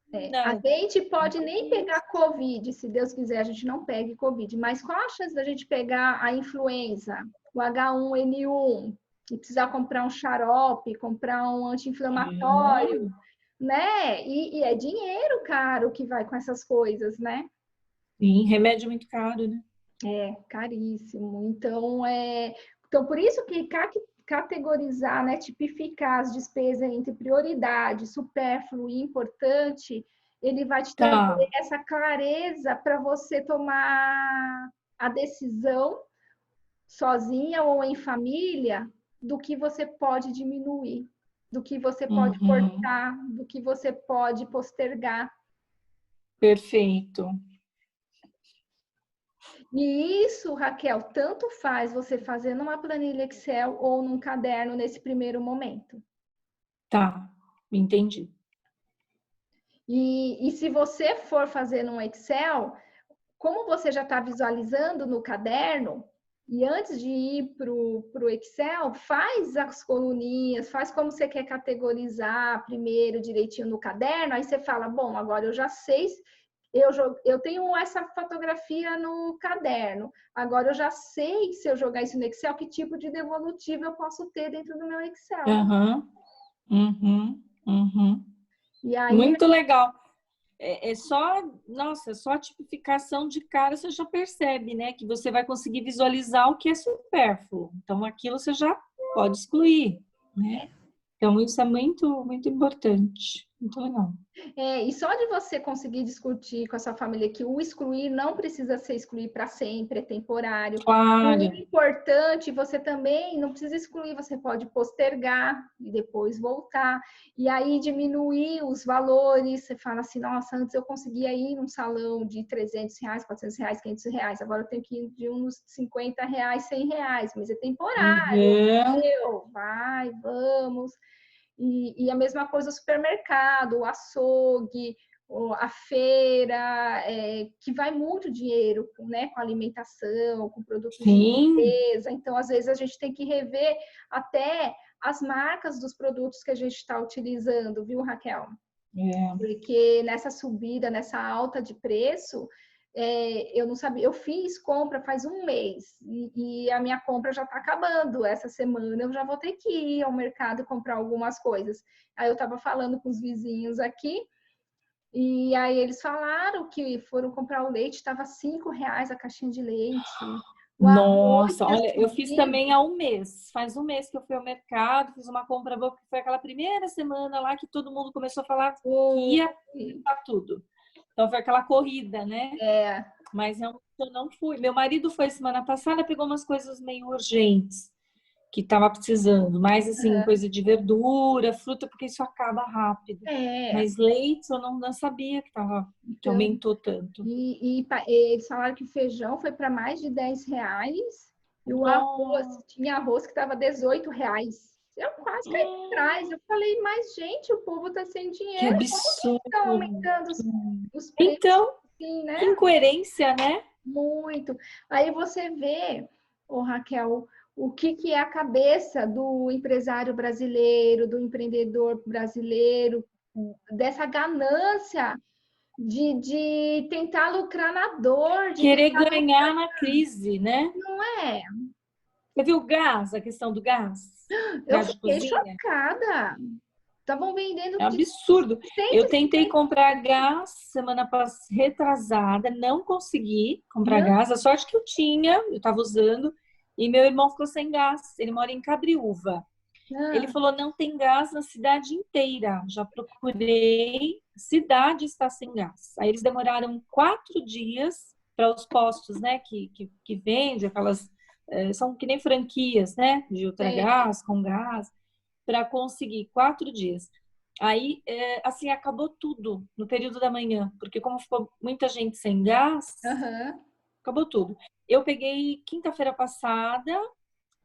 A gente pode nem pegar Covid, se Deus quiser, a gente não pegue Covid, mas qual a chance da gente pegar a influenza, o H1N1, e precisar comprar um xarope, comprar um anti-inflamatório, né? E é dinheiro caro que vai com essas coisas, né? Sim, remédio é muito caro, né? É, caríssimo. Então por isso que categorizar, né, tipificar as despesas entre prioridade, supérfluo e importante, ele vai te trazer essa clareza para você tomar a decisão sozinha ou em família do que você pode diminuir, do que você pode cortar, do que você pode postergar. Perfeito. E isso, Raquel, tanto faz você fazer numa planilha Excel ou num caderno nesse primeiro momento. Tá, entendi. E se você for fazer num Excel, como você já está visualizando no caderno, e antes de ir para o Excel, faz as coluninhas, faz como você quer categorizar primeiro direitinho no caderno, aí você fala, bom, agora eu já sei, eu tenho essa fotografia no caderno, agora eu já sei, se eu jogar isso no Excel, que tipo de devolutivo eu posso ter dentro do meu Excel. E aí, Muito legal. É só, nossa, só a tipificação de cara você já percebe, né? Que você vai conseguir visualizar o que é supérfluo. Então, aquilo você já pode excluir, né? Então, isso é muito, muito importante. Muito legal. E só de você conseguir discutir com a sua família que o excluir não precisa ser excluir para sempre, é temporário. Claro. O importante, você também não precisa excluir, você pode postergar e depois voltar. E aí diminuir os valores, você fala assim, nossa, antes eu conseguia ir num salão de R$300, R$400, R$500, agora eu tenho que ir de uns R$50, R$100, mas é temporário. Vai, vamos. E a mesma coisa o supermercado, o açougue, a feira, que vai muito dinheiro, né, com alimentação, com produtos de limpeza. Então, às vezes, a gente tem que rever até as marcas dos produtos que a gente está utilizando, viu, Raquel? Porque nessa subida, nessa alta de preço, eu não sabia, eu fiz compra faz um mês e a minha compra já está acabando. Essa semana eu já vou ter que ir ao mercado comprar algumas coisas. Aí eu estava falando com os vizinhos aqui e aí eles falaram que foram comprar o leite, estava R$5 a caixinha de leite. Nossa, olha, eu fiz também há um mês. Faz um mês que eu fui ao mercado, fiz uma compra boa, porque foi aquela primeira semana lá que todo mundo começou a falar que ia comprar tudo. Então foi aquela corrida, né? Mas eu não fui. Meu marido foi semana passada, pegou umas coisas meio urgentes que estava precisando, mais assim, coisa de verdura, fruta, porque isso acaba rápido. Mas leite eu não sabia que aumentou tanto. E eles falaram que o feijão foi para mais de R$10 e o arroz, tinha arroz que estava R$18. Eu quase caí atrás. Eu falei, mas gente, o povo está sem dinheiro. Que absurdo. Como que estão aumentando os preços? Então, assim, né? Incoerência, né? Muito. Aí você vê, Raquel, o que é a cabeça do empresário brasileiro, do empreendedor brasileiro, dessa ganância de tentar lucrar na dor, de querer ganhar na crise, né? Não é? Você viu o gás, a questão do gás? Eu fiquei chocada. Estavam vendendo... É absurdo. Eu tentei comprar gás semana retrasada, não consegui comprar gás. A sorte que eu estava usando, e meu irmão ficou sem gás. Ele mora em Cabriúva. Ele falou, não tem gás na cidade inteira. Já procurei, cidade está sem gás. Aí eles demoraram 4 dias para os postos, né, que vende aquelas... são que nem franquias, né, de Ultragás, com gás, para conseguir 4 dias. Aí, assim, acabou tudo no período da manhã, porque como ficou muita gente sem gás, acabou tudo. Eu peguei quinta-feira passada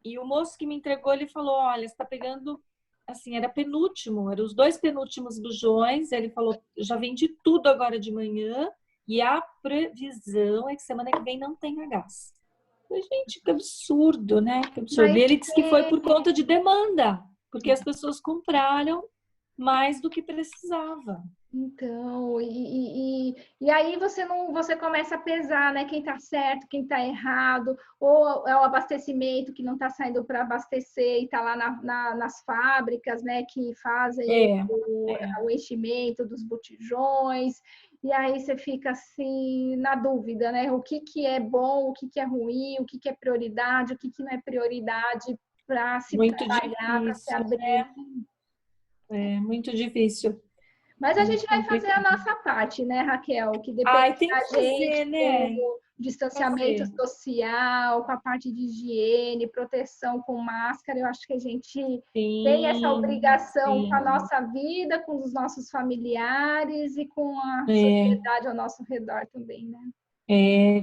e o moço que me entregou, ele falou, olha, você está pegando, assim, era penúltimo, eram os 2 penúltimos bujões, ele falou, já vendi tudo agora de manhã e a previsão é que semana que vem não tenha gás. Eu falei, gente, que absurdo, né? Que absurdo. E ele disse que foi por conta de demanda, porque as pessoas compraram mais do que precisava. Então, e aí você começa a pesar, né? Quem está certo, quem está errado, ou é o abastecimento que não está saindo para abastecer e está lá nas fábricas, né? Que fazem o enchimento dos botijões. E aí você fica assim na dúvida, né? O que é bom, o que é ruim, o que é prioridade, o que não é prioridade para se trabalhar, para se abrir. É muito difícil. Mas a gente vai fazer a nossa parte, né, Raquel? Que depende da gente, né? com o distanciamento social, com a parte de higiene, proteção com máscara. Eu acho que a gente tem essa obrigação com a nossa vida, com os nossos familiares e com a sociedade ao nosso redor também, né?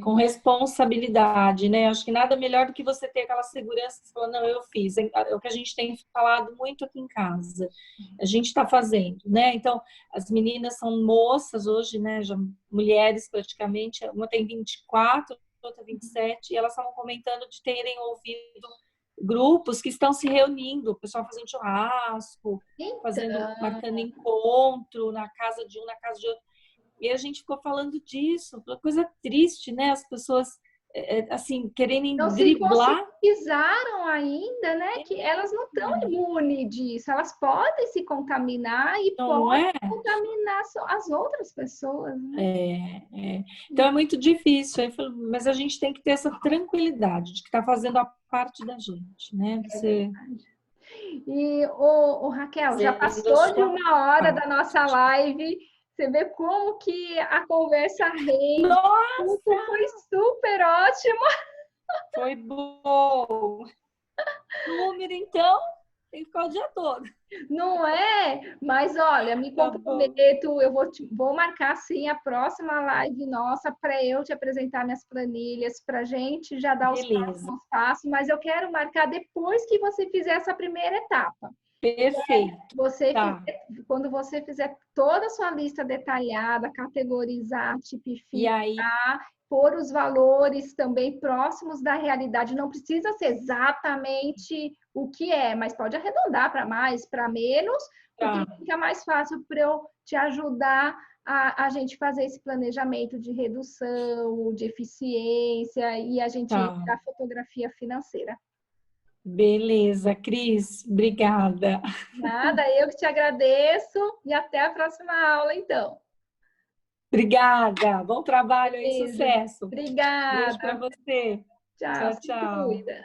Com responsabilidade, né? Acho que nada melhor do que você ter aquela segurança, você falar, não, eu fiz. É o que a gente tem falado muito aqui em casa. A gente está fazendo, né? Então, as meninas são moças hoje, né? Já mulheres praticamente, uma tem 24, outra 27, e elas estavam comentando de terem ouvido grupos que estão se reunindo, o pessoal fazendo churrasco, marcando Então, encontro na casa de um, na casa de outro. E a gente ficou falando disso, uma coisa triste, né? As pessoas, assim, quererem não se driblar. conscientizaram ainda, né, que elas não estão imunes disso, elas podem se contaminar e Não podem é? contaminar as outras pessoas, né? Então é muito difícil. Mas a gente tem que ter essa tranquilidade de que está fazendo a parte da gente, né? Você E o Raquel, já fazendo a passou de sua uma hora da parte. nossa live. Você vê como que a conversa rende. O Nossa, assunto foi super ótimo. foi bom. Número, então, tem que ficar o dia todo. Não é? Mas olha, me Tá bom. comprometo, eu vou marcar sim a próxima live nossa para eu te apresentar minhas planilhas, para a gente já dar os Beleza. próximos passos, mas eu quero marcar depois que você fizer essa primeira etapa. Perfeito. Você Tá. quando você fizer toda a sua lista detalhada, categorizar, E aí, tipificar, pôr os valores também próximos da realidade, não precisa ser exatamente o que é, mas pode arredondar para mais, para menos, porque tá. fica mais fácil para eu te ajudar a gente fazer esse planejamento de redução, de eficiência e a gente Tá. da fotografia financeira. Beleza, Cris, obrigada. Nada, eu que te agradeço e até a próxima aula, então. Obrigada. Bom trabalho aí, Beijo. sucesso. Beijo para Obrigada. você. Tchau, Tchau, se tchau. cuida.